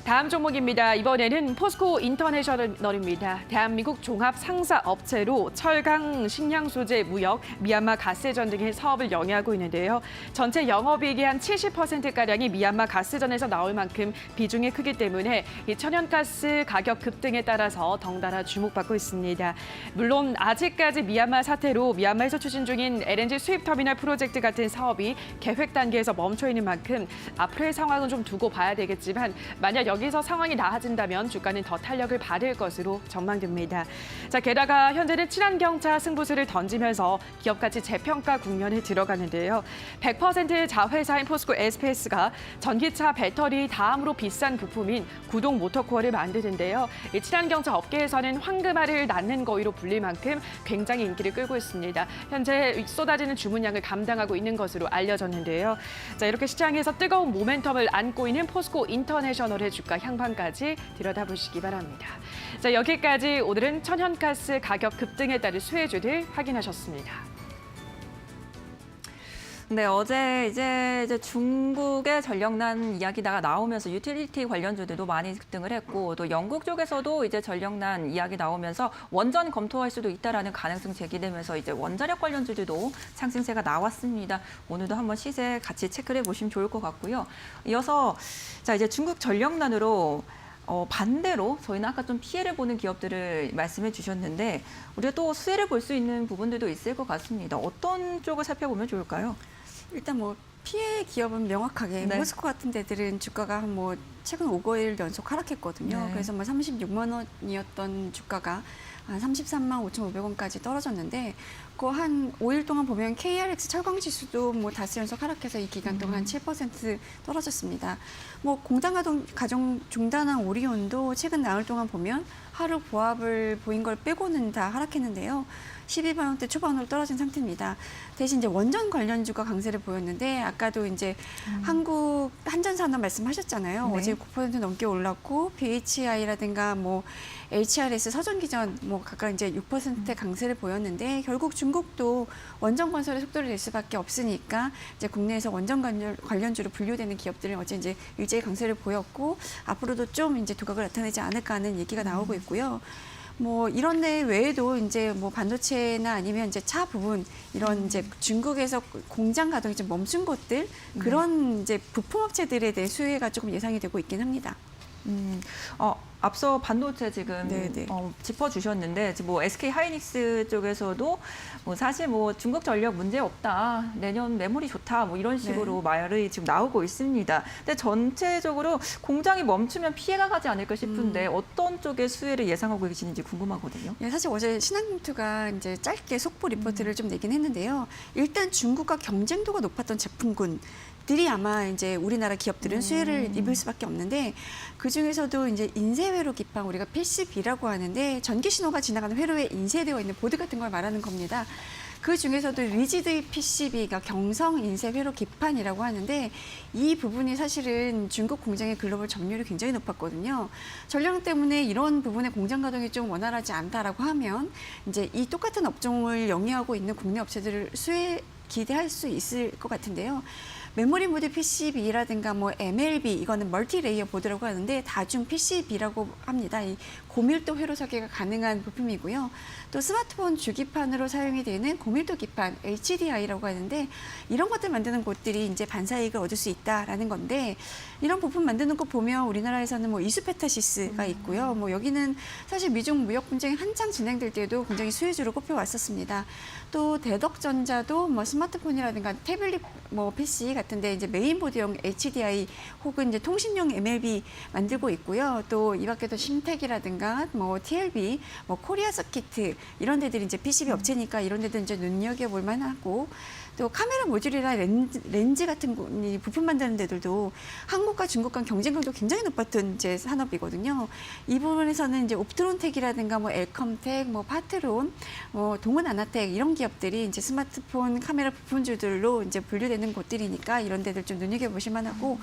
다음 종목입니다. 이번에는 포스코 인터내셔널입니다. 대한민국 종합 상사 업체로 철강, 식량 소재, 무역, 미얀마 가스전 등의 사업을 영위하고 있는데요. 전체 영업이익의 한 70%가량이 미얀마 가스전에서 나올 만큼 비중이 크기 때문에 이 천연가스 가격 급등에 따라서 덩달아 주목받고 있습니다. 물론 아직까지 미얀마 사태로 미얀마에서 추진 중인 LNG 수입 터미널 프로젝트 같은 사업이 계획 단계에서 멈춰 있는 만큼 앞으로의 상황은 좀 두고 봐야 되겠지만 만약 여기서 상황이 나아진다면 주가는 더 탄력을 받을 것으로 전망됩니다. 자, 게다가 현재는 친환경차 승부수를 던지면서 기업 가치 재평가 국면에 들어가는데요. 100% 자회사인 포스코 SPS가 전기차 배터리 다음으로 비싼 부품인 구동 모터코어를 만드는데요. 이 친환경차 업계에서는 황금알을 낳는 거위로 불릴 만큼 굉장히 인기를 끌고 있습니다. 현재 쏟아지는 주문량을 감당하고 있는 것으로 알려졌는데요. 자, 이렇게 시장에서 뜨거운 모멘텀을 안고 있는 포스코 인터내셔널의 주가 향방까지 들여다보시기 바랍니다. 자, 여기까지 오늘은 천연가스 가격 급등에 따른 수혜주들 확인하셨습니다. 네, 어제 이제 중국의 전력난 이야기가 나오면서 유틸리티 관련주들도 많이 급등을 했고 또 영국 쪽에서도 이제 전력난 이야기 나오면서 원전 검토할 수도 있다라는 가능성 제기되면서 이제 원자력 관련주들도 상승세가 나왔습니다. 오늘도 한번 시세 같이 체크를 해보시면 좋을 것 같고요. 이어서 자 이제 중국 전력난으로 반대로 저희는 아까 좀 피해를 보는 기업들을 말씀해 주셨는데 우리가 또 수혜를 볼 수 있는 부분들도 있을 것 같습니다. 어떤 쪽을 살펴보면 좋을까요? 일단 뭐 피해 기업은 명확하게 네. 포스코 같은 데들은 주가가 뭐 최근 5거일 연속 하락했거든요. 네. 그래서 뭐 36만 원이었던 주가가 한 33만 5,500원까지 떨어졌는데 그 한 5일 동안 보면 KRX 철강 지수도 뭐 다수 연속 하락해서 이 기간 동안 7% 떨어졌습니다. 뭐 공장 가동 중단한 오리온도 최근 나흘 동안 보면 하루 보합을 보인 걸 빼고는 다 하락했는데요. 12만 원대 초반으로 떨어진 상태입니다. 대신 이제 원전 관련주가 강세를 보였는데 아까도 이제 한국 한전산업 말씀하셨잖아요. 네. 어제 9% 넘게 올랐고 BHI라든가 뭐 HRS 서전기전 뭐 각각 이제 6% 강세를 보였는데 결국 중국도 원전 건설에 속도를 낼 수밖에 없으니까 이제 국내에서 원전 관련주로 분류되는 기업들은 어제 이제 일제히 강세를 보였고 앞으로도 좀 이제 두각을 나타내지 않을까 하는 얘기가 나오고 있고요. 뭐 이런 데 외에도 이제 뭐 반도체나 아니면 이제 차 부분 이런 이제 중국에서 공장 가동이 좀 멈춘 곳들 그런 이제 부품업체들에 대해 수혜가 조금 예상이 되고 있긴 합니다. 앞서 반도체 지금 네네. 짚어주셨는데 뭐 SK 하이닉스 쪽에서도 뭐 사실 뭐 중국 전력 문제 없다, 내년 메모리 좋다, 뭐 이런 식으로 말이 지금 나오고 있습니다. 근데 전체적으로 공장이 멈추면 피해가 가지 않을까 싶은데 어떤 쪽의 수혜를 예상하고 계시는지 궁금하거든요. 예, 사실 어제 신한금투가 이제 짧게 속보 리포트를 좀 내긴 했는데요. 일단 중국과 경쟁도가 높았던 제품군들이 아마 이제 우리나라 기업들은 수혜를 입을 수밖에 없는데 그 중에서도 이제 인쇄 회로 기판 우리가 PCB라고 하는데 전기 신호가 지나가는 회로에 인쇄되어 있는 보드 같은 걸 말하는 겁니다. 그 중에서도 리지드 PCB가 경성 인쇄 회로 기판이라고 하는데 이 부분이 사실은 중국 공장의 글로벌 점유율이 굉장히 높았거든요. 전력 때문에 이런 부분의 공장 가동이 좀 원활하지 않다라고 하면 이제 이 똑같은 업종을 영위하고 있는 국내 업체들을 수혜 기대할 수 있을 것 같은데요. 메모리 모드 PCB라든가 뭐 MLB 이거는 멀티 레이어 보드라고 하는데 다중 PCB라고 합니다. 이 고밀도 회로 설계가 가능한 부품이고요. 또 스마트폰 주기판으로 사용이 되는 고밀도 기판 HDI라고 하는데 이런 것들 만드는 곳들이 이제 반사이익을 얻을 수 있다라는 건데 이런 부품 만드는 거 보면 우리나라에서는 뭐 이수페타시스가 있고요. 뭐 여기는 사실 미중 무역 분쟁이 한창 진행될 때에도 굉장히 수혜주로 꼽혀왔었습니다. 또 대덕전자도 뭐 스마트폰이라든가 태블릿 뭐 PC 같은데 이제 메인보드용 HDI 혹은 이제 통신용 MLB 만들고 있고요. 또 이 밖에도 심텍이라든가 뭐 TLB, 뭐 코리아 서키트 이런 데들이 이제 PCB 업체니까 이런 데들 이제 눈여겨볼 만하고 또 카메라 모듈이나 렌즈 같은 이 부품 만드는 데들도 한국과 중국 간 경쟁력도 굉장히 높았던 이제 산업이거든요. 이 부분에서는 이제 옵트론텍이라든가 뭐 엘컴텍, 뭐 파트론, 뭐 동은 아나텍 이런 기업들이 이제 스마트폰 카메라 부품주들로 이제 분류되는 곳들이니까 이런 데들 좀 눈여겨보실 만하고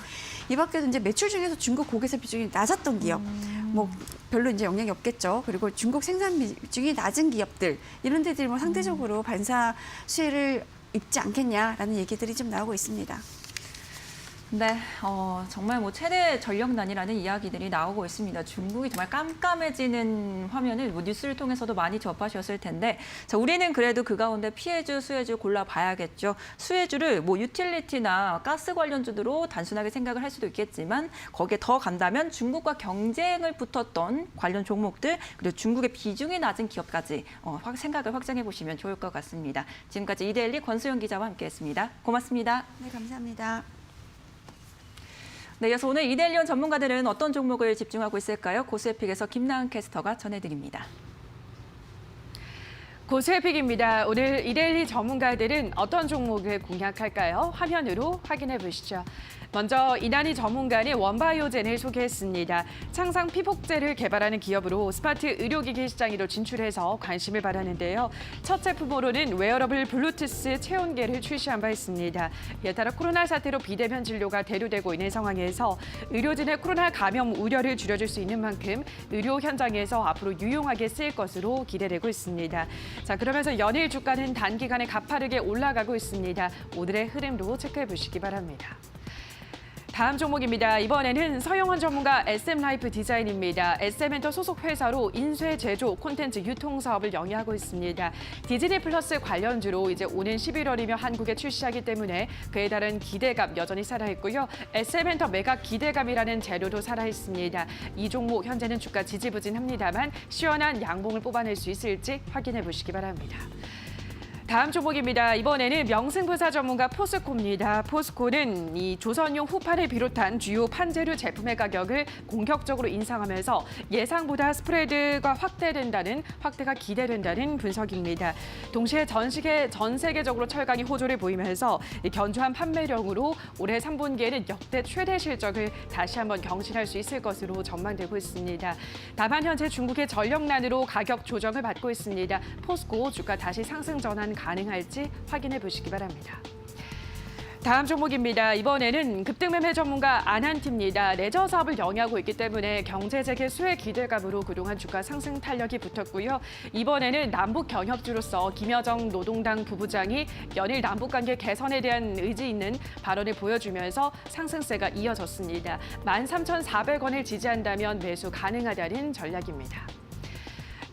이 밖에도 이제 매출 중에서 중국 고객사 비중이 낮았던 기업, 뭐 별로 이제 영향이 없겠죠. 그리고 중국 생산 비중이 낮은 기업들 이런 데들이 뭐 상대적으로 반사 수혜를 입지 않겠냐라는 얘기들이 좀 나오고 있습니다. 네, 정말 뭐 최대 전력난이라는 이야기들이 나오고 있습니다. 중국이 정말 깜깜해지는 화면을 뭐 뉴스를 통해서도 많이 접하셨을 텐데, 자, 우리는 그래도 그 가운데 피해주, 수혜주 골라봐야겠죠. 수혜주를 뭐 유틸리티나 가스 관련주로 단순하게 생각을 할 수도 있겠지만 거기에 더 간다면 중국과 경쟁을 붙었던 관련 종목들 그리고 중국의 비중이 낮은 기업까지 생각을 확장해 보시면 좋을 것 같습니다. 지금까지 이데일리 권수영 기자와 함께했습니다. 고맙습니다. 네, 감사합니다. 네, 이어서 오늘 이데일리온 전문가들은 어떤 종목을 집중하고 있을까요? 고수의픽에서 김나은 캐스터가 전해드립니다. 고수의 픽입니다. 오늘 이데일리 전문가들은 어떤 종목을 공략할까요? 화면으로 확인해 보시죠. 먼저 이난희 전문가는 원바이오젠을 소개했습니다. 창상 피복제를 개발하는 기업으로 스마트 의료기기 시장으로 진출해서 관심을 받았는데요. 첫 제품으로는 웨어러블 블루투스 체온계를 출시한 바 있습니다. 이에 따라 코로나 사태로 비대면 진료가 대두되고 있는 상황에서 의료진의 코로나 감염 우려를 줄여줄 수 있는 만큼 의료 현장에서 앞으로 유용하게 쓰일 것으로 기대되고 있습니다. 자, 그러면서 연일 주가는 단기간에 가파르게 올라가고 있습니다. 오늘의 흐름도 체크해 보시기 바랍니다. 다음 종목입니다. 이번에는 서영원 전문가 SM라이프 디자인입니다. SM엔터 소속 회사로 인쇄, 제조, 콘텐츠 유통 사업을 영위하고 있습니다. 디즈니 플러스 관련주로 이제 오는 11월이며 한국에 출시하기 때문에 그에 따른 기대감 여전히 살아있고요. SM엔터 매각 기대감이라는 재료도 살아있습니다. 이 종목 현재는 주가 지지부진합니다만 시원한 양봉을 뽑아낼 수 있을지 확인해 보시기 바랍니다. 다음 종목입니다. 이번에는 명승부사 전문가 포스코입니다. 포스코는 이 조선용 후판을 비롯한 주요 판재류 제품의 가격을 공격적으로 인상하면서 예상보다 스프레드가 확대가 기대된다는 분석입니다. 동시에 전 세계적으로 철강이 호조를 보이면서 견조한 판매력으로 올해 3분기에는 역대 최대 실적을 다시 한번 경신할 수 있을 것으로 전망되고 있습니다. 다만 현재 중국의 전력난으로 가격 조정을 받고 있습니다. 포스코 주가 다시 상승 전환 가능할지 확인해 보시기 바랍니다. 다음 종목입니다. 이번에는 급등매매 전문가 아난티입니다. 레저 사업을 영위하고 있기 때문에 경제 재개 수혜 기대감으로 그동안 주가 상승 탄력이 붙었고요. 이번에는 남북 경협주로서 김여정 노동당 부부장이 연일 남북관계 개선에 대한 의지 있는 발언을 보여주면서 상승세가 이어졌습니다. 13,400원을 지지한다면 매수 가능하다는 전략입니다.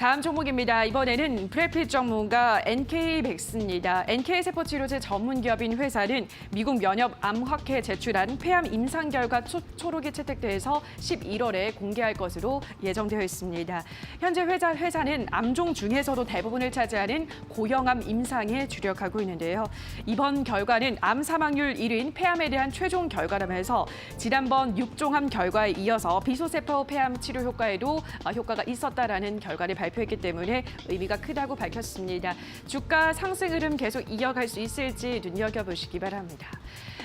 다음 종목입니다. 이번에는 브래핏 전문가 NK백스입니다. NK세포 치료제 전문 기업인 회사는 미국 면역 암학회에 제출한 폐암 임상 결과 초록이 채택돼서 11월에 공개할 것으로 예정되어 있습니다. 현재 회사는 암종 중에서도 대부분을 차지하는 고형암 임상에 주력하고 있는데요. 이번 결과는 암 사망률 1위인 폐암에 대한 최종 결과라면서 지난번 6종암 결과에 이어서 비소세포 폐암 치료 효과에도 효과가 있었다라는 결과를 발표했기 때문에 의미가 크다고 밝혔습니다. 주가 상승 흐름 계속 이어갈 수 있을지 눈여겨보시기 바랍니다.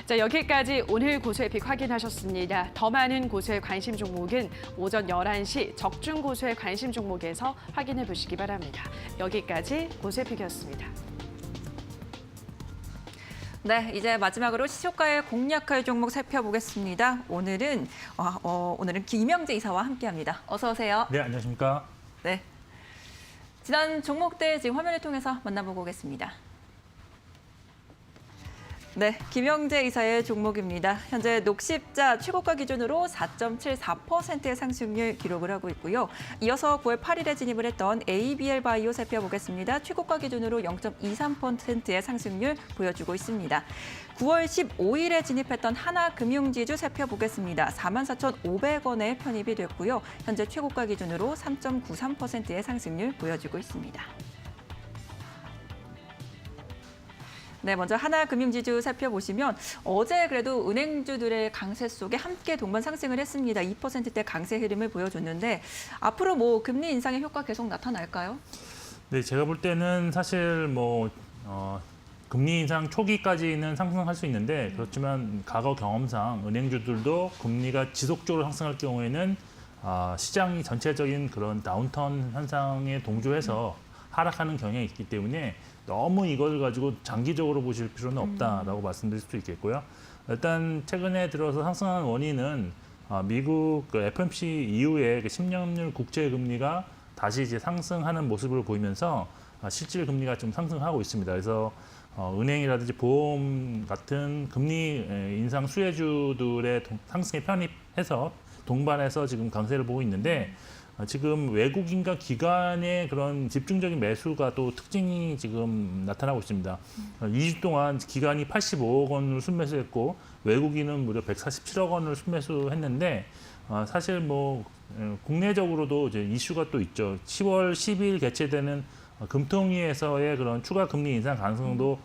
자, 여기까지 오늘 고수의픽 확인하셨습니다. 더 많은 고수의 관심 종목은 오전 11시 적중 고수의 관심 종목에서 확인해 보시기 바랍니다. 여기까지 고수의픽이었습니다. 네, 이제 마지막으로 시초가에 공략할 종목 살펴보겠습니다. 오늘은 김영재 이사와 함께합니다. 어서 오세요. 네, 안녕하십니까? 네. 지난 종목들 지금 화면을 통해서 만나보고 오겠습니다. 네, 김영재 이사의 종목입니다. 현재 녹십자 최고가 기준으로 4.74%의 상승률 기록을 하고 있고요. 이어서 9월 8일에 진입을 했던 ABL 바이오 살펴보겠습니다. 최고가 기준으로 0.23%의 상승률 보여주고 있습니다. 9월 15일에 진입했던 하나금융지주 살펴보겠습니다. 44,500원에 편입이 됐고요. 현재 최고가 기준으로 3.93%의 상승률 보여주고 있습니다. 네, 먼저 하나금융지주 살펴보시면 어제 그래도 은행주들의 강세 속에 함께 동반 상승을 했습니다. 2%대 강세 흐름을 보여줬는데 앞으로 뭐 금리 인상의 효과 계속 나타날까요? 네, 제가 볼 때는 사실 금리 인상 초기까지는 상승할 수 있는데 그렇지만 과거 경험상 은행주들도 금리가 지속적으로 상승할 경우에는 시장이 전체적인 그런 다운턴 현상에 동조해서 하락하는 경향이 있기 때문에 너무 이걸 가지고 장기적으로 보실 필요는 없다라고 말씀드릴 수 있겠고요. 일단 최근에 들어서 상승한 원인은 미국 FOMC 이후에 10년물 국채 금리가 다시 이제 상승하는 모습을 보이면서 실질 금리가 좀 상승하고 있습니다. 그래서 은행이라든지 보험 같은 금리 인상 수혜주들의 상승에 편입해서 동반해서 지금 강세를 보고 있는데 지금 외국인과 기관의 그런 집중적인 매수가 또 특징이 지금 나타나고 있습니다. 2주 동안 기관이 85억 원을 순매수했고 외국인은 무려 147억 원을 순매수했는데 사실 국내적으로도 이제 이슈가 또 있죠. 10월 10일 개최되는 금통위에서의 그런 추가 금리 인상 가능성도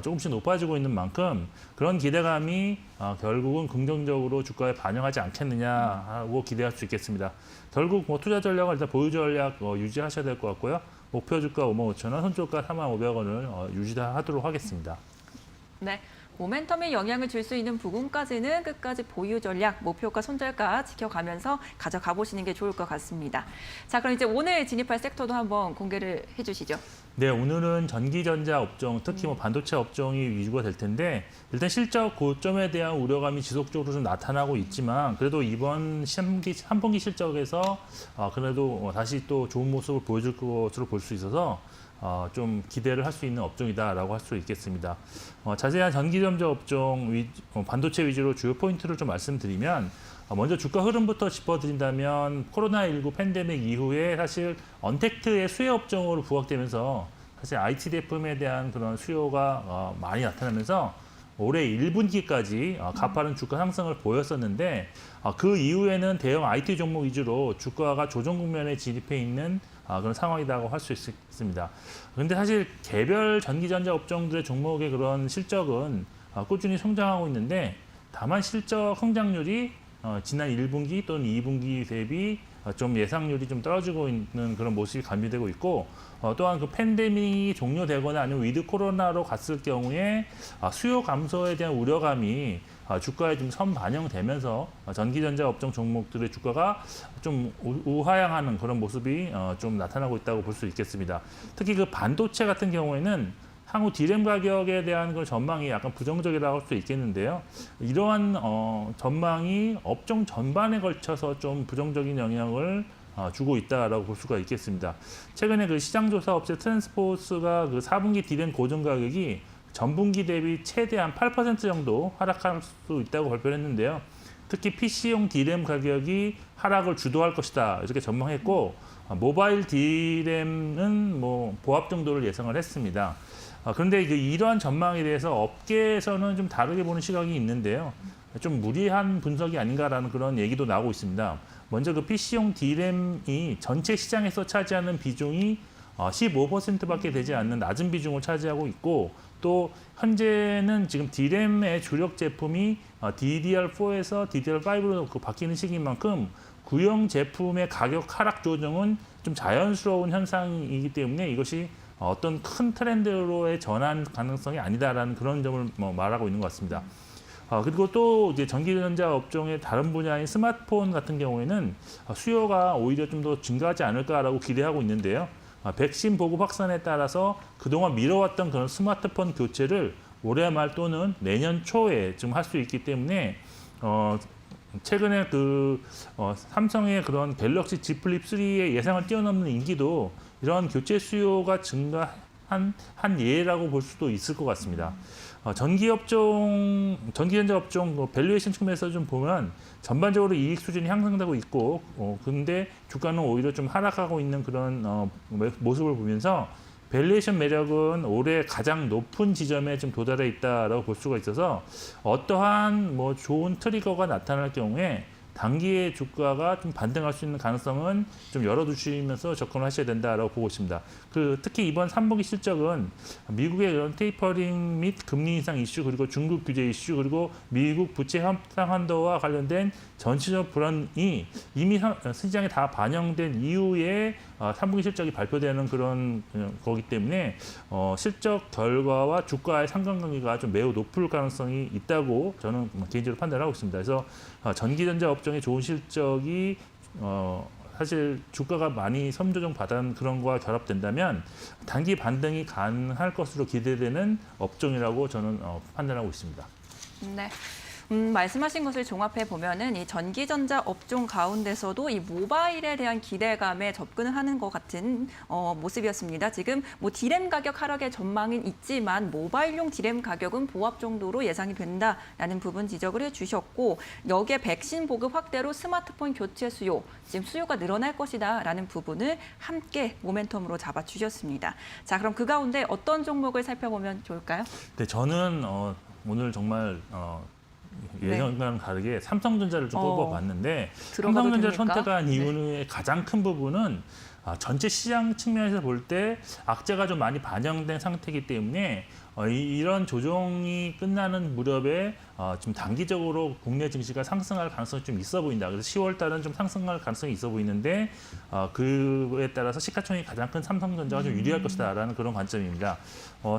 조금씩 높아지고 있는 만큼 그런 기대감이 결국은 긍정적으로 주가에 반영하지 않겠느냐 하고 기대할 수 있겠습니다. 결국 투자 전략을 일단 보유 전략 유지하셔야 될 것 같고요. 목표 주가 55,000원, 선초가 45,500원을 유지하도록 하겠습니다. 네. 모멘텀에 영향을 줄 수 있는 부분까지는 끝까지 보유 전략, 목표가 손절가 지켜가면서 가져가 보시는 게 좋을 것 같습니다. 자, 그럼 이제 오늘 진입할 섹터도 한번 공개를 해주시죠. 네, 오늘은 전기전자 업종, 특히 반도체 업종이 위주가 될 텐데 일단 실적 고점에 대한 우려감이 지속적으로 좀 나타나고 있지만 그래도 이번 3분기 실적에서 그래도 다시 또 좋은 모습을 보여줄 것으로 볼 수 있어서 좀 기대를 할 수 있는 업종이다라고 할 수 있겠습니다. 자세한 전기전자 업종 반도체 위주로 주요 포인트를 좀 말씀드리면 먼저 주가 흐름부터 짚어드린다면 코로나19 팬데믹 이후에 사실 언택트의 수혜 업종으로 부각되면서 사실 IT 제품에 대한 그런 수요가 많이 나타나면서 올해 1분기까지 가파른 주가 상승을 보였었는데 그 이후에는 대형 IT 종목 위주로 주가가 조정 국면에 진입해 있는 그런 상황이라고 할 수 있습니다. 그런데 사실 개별 전기전자 업종들의 종목의 그런 실적은 꾸준히 성장하고 있는데 다만 실적 성장률이 지난 1분기 또는 2분기 대비 좀 예상률이 좀 떨어지고 있는 그런 모습이 감지되고 있고 또한 그 팬데믹이 종료되거나 아니면 위드 코로나로 갔을 경우에 수요 감소에 대한 우려감이 주가에 좀 선반영되면서 전기전자 업종 종목들의 주가가 좀 우하향하는 그런 모습이 좀 나타나고 있다고 볼 수 있겠습니다. 특히 그 반도체 같은 경우에는 향후 D램 가격에 대한 그 전망이 약간 부정적이라고 할 수 있겠는데요. 이러한 전망이 업종 전반에 걸쳐서 좀 부정적인 영향을 주고 있다라고 볼 수가 있겠습니다. 최근에 그 시장조사 업체 트랜스포스가 그 4분기 D램 고정 가격이 전분기 대비 최대한 8% 정도 하락할 수 있다고 발표를 했는데요. 특히 PC용 D램 가격이 하락을 주도할 것이다 이렇게 전망했고 모바일 D램은 뭐 보합 정도를 예상을 했습니다. 그런데 이러한 전망에 대해서 업계에서는 좀 다르게 보는 시각이 있는데요. 좀 무리한 분석이 아닌가라는 그런 얘기도 나오고 있습니다. 먼저 그 PC용 D램이 전체 시장에서 차지하는 비중이 15%밖에 되지 않는 낮은 비중을 차지하고 있고 또 현재는 지금 D램의 주력 제품이 DDR4에서 DDR5로 바뀌는 시기인 만큼 구형 제품의 가격 하락 조정은 좀 자연스러운 현상이기 때문에 이것이 어떤 큰 트렌드로의 전환 가능성이 아니다라는 그런 점을 말하고 있는 것 같습니다. 그리고 또 이제 전기전자 업종의 다른 분야인 스마트폰 같은 경우에는 수요가 오히려 좀 더 증가하지 않을까라고 기대하고 있는데요. 백신 보급 확산에 따라서 그동안 미뤄왔던 그런 스마트폰 교체를 올해 말 또는 내년 초에 좀 할 수 있기 때문에 최근에 삼성의 그런 갤럭시 Z 플립 3의 예상을 뛰어넘는 인기도 이러한 교체 수요가 증가한 예라고 볼 수도 있을 것 같습니다. 전기전자 업종 밸류에이션 측면에서 좀 보면 전반적으로 이익 수준이 향상되고 있고, 근데 주가는 오히려 좀 하락하고 있는 그런 모습을 보면서 밸류에이션 매력은 올해 가장 높은 지점에 좀 도달해 있다라고 볼 수가 있어서 어떠한 좋은 트리거가 나타날 경우에 단기의 주가가 좀 반등할 수 있는 가능성은 좀 열어두시면서 접근을 하셔야 된다라고 보고 있습니다. 특히 이번 3분기 실적은 미국의 이런 테이퍼링 및 금리 인상 이슈 그리고 중국 규제 이슈 그리고 미국 부채 협상 한도와 관련된 전체적 불안이 이미 시장에 다 반영된 이후에 3분기 실적이 발표되는 그런 거기 때문에 실적 결과와 주가의 상관관계가 좀 매우 높을 가능성이 있다고 저는 개인적으로 판단하고 있습니다. 그래서 전기전자 업종의 좋은 실적이 사실 주가가 많이 섬조정 받은 그런 거와 결합된다면 단기 반등이 가능할 것으로 기대되는 업종이라고 저는 판단하고 있습니다. 네. 말씀하신 것을 종합해 보면은 이 전기전자 업종 가운데서도 이 모바일에 대한 기대감에 접근을 하는 것 같은 모습이었습니다. 지금 D램 가격 하락의 전망은 있지만 모바일용 D램 가격은 보합 정도로 예상이 된다라는 부분 지적을 해주셨고 여기에 백신 보급 확대로 스마트폰 교체 수요, 지금 수요가 늘어날 것이다라는 부분을 함께 모멘텀으로 잡아주셨습니다. 자, 그럼 그 가운데 어떤 종목을 살펴보면 좋을까요? 네, 저는 오늘 정말 예전과는 다르게 삼성전자를 좀 꼽아봤는데 삼성전자를 선택한 이유의 가장 큰 부분은 전체 시장 측면에서 볼 때 악재가 좀 많이 반영된 상태이기 때문에 이런 조정이 끝나는 무렵에 지금 단기적으로 국내 증시가 상승할 가능성이 좀 있어 보인다. 그래서 10월 달은 좀 상승할 가능성이 있어 보이는데 그에 따라서 시가총액이 가장 큰 삼성전자가 좀 유리할 것이다라는 그런 관점입니다.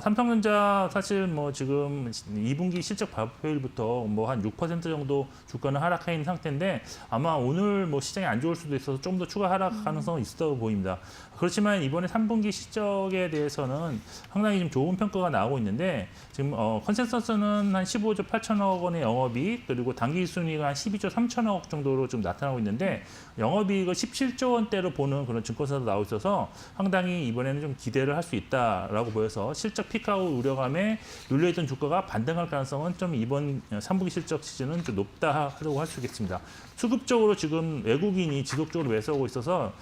삼성전자 사실 지금 2분기 실적 발표일부터 한 6% 정도 주가는 하락해 있는 상태인데 아마 오늘 시장이 안 좋을 수도 있어서 좀 더 추가 하락 가능성은 있어 보입니다. 그렇지만 이번에 3분기 실적에 대해서는 상당히 좀 좋은 평가가 나오고 있는데 지금 컨센서스는 한 15조 8천억 원의 영업이익 그리고 당기 순이익가 한 12조 3천억 정도로 좀 나타나고 있는데 영업이익을 17조 원대로 보는 그런 증권사도 나오고 있어서 상당히 이번에는 좀 기대를 할 수 있다라고 보여서 실적 피크아웃 우려감에 눌려있던 주가가 반등할 가능성은 좀 이번 3분기 실적 시즌은 좀 높다라고 할 수 있겠습니다. 수급적으로 지금 외국인이 지속적으로 매수하고 있어서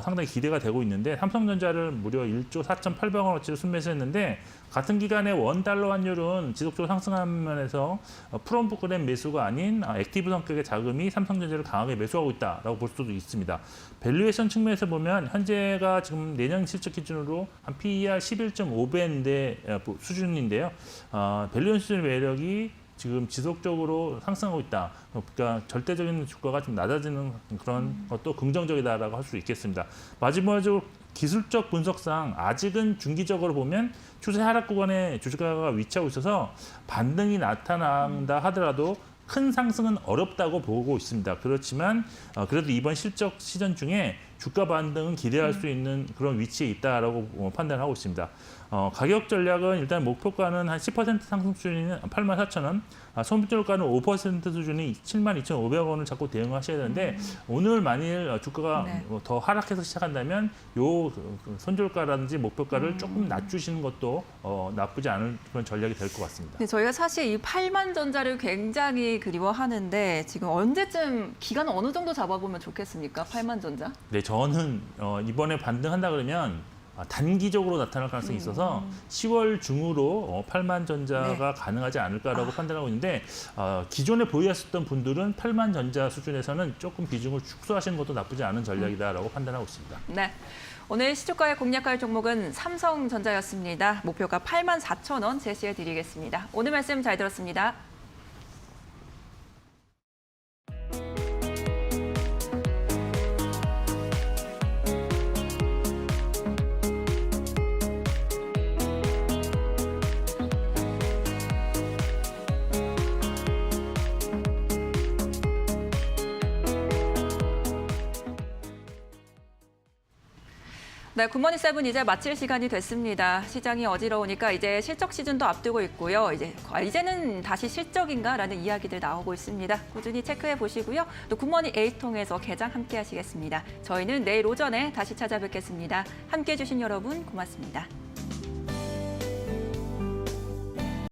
상당히 기대가 되고 있는데 삼성전자를 무려 1조 4,800원어치를 순매수했는데 같은 기간에 원달러 환율은 지속적으로 상승한 면에서 프롬프그램 매수가 아닌 액티브 성격의 자금이 삼성전자를 강하게 매수하고 있다라고 볼 수도 있습니다. 밸류에이션 측면에서 보면 현재가 지금 내년 실적 기준으로 한 PER 11.5배인데 수준인데요. 밸류에이션 매력이 지금 지속적으로 상승하고 있다. 그러니까 절대적인 주가가 좀 낮아지는 그런 것도 긍정적이다라고 할 수 있겠습니다. 마지막으로 기술적 분석상 아직은 중기적으로 보면 추세 하락 구간에 주가가 위치하고 있어서 반등이 나타난다 하더라도 큰 상승은 어렵다고 보고 있습니다. 그렇지만 그래도 이번 실적 시즌 중에 주가 반등은 기대할 수 있는 그런 위치에 있다라고 판단하고 있습니다. 가격 전략은 일단 목표가는 한 10% 상승 수준인 84,000원, 손절가는 5% 수준이 72,500원을 잡고 대응하셔야 되는데 오늘 만일 주가가 네. 더 하락해서 시작한다면 요 손절가라든지 목표가를 조금 낮추시는 것도 나쁘지 않은 그런 전략이 될 것 같습니다. 네, 저희가 사실 이 8만 전자를 굉장히 그리워하는데 지금 언제쯤 기간 어느 정도 잡아보면 좋겠습니까? 8만 전자? 네, 저는 이번에 반등한다 그러면 단기적으로 나타날 가능성이 있어서 10월 중으로 8만 전자가 가능하지 않을까라고 판단하고 있는데 기존에 보유하셨던 분들은 8만 전자 수준에서는 조금 비중을 축소하시는 것도 나쁘지 않은 전략이다라고 판단하고 있습니다. 네. 오늘 시초가에 공략할 종목은 삼성전자였습니다. 목표가 84,000원 제시해 드리겠습니다. 오늘 말씀 잘 들었습니다. 네, 굿모닝 세븐 이제 마칠 시간이 됐습니다. 시장이 어지러우니까 이제 실적 시즌도 앞두고 있고요. 이제는 다시 실적인가라는 이야기들 나오고 있습니다. 꾸준히 체크해 보시고요. 또 굿모닝 에이스 통해서 개장 함께 하시겠습니다. 저희는 내일 오전에 다시 찾아뵙겠습니다. 함께 해주신 여러분 고맙습니다.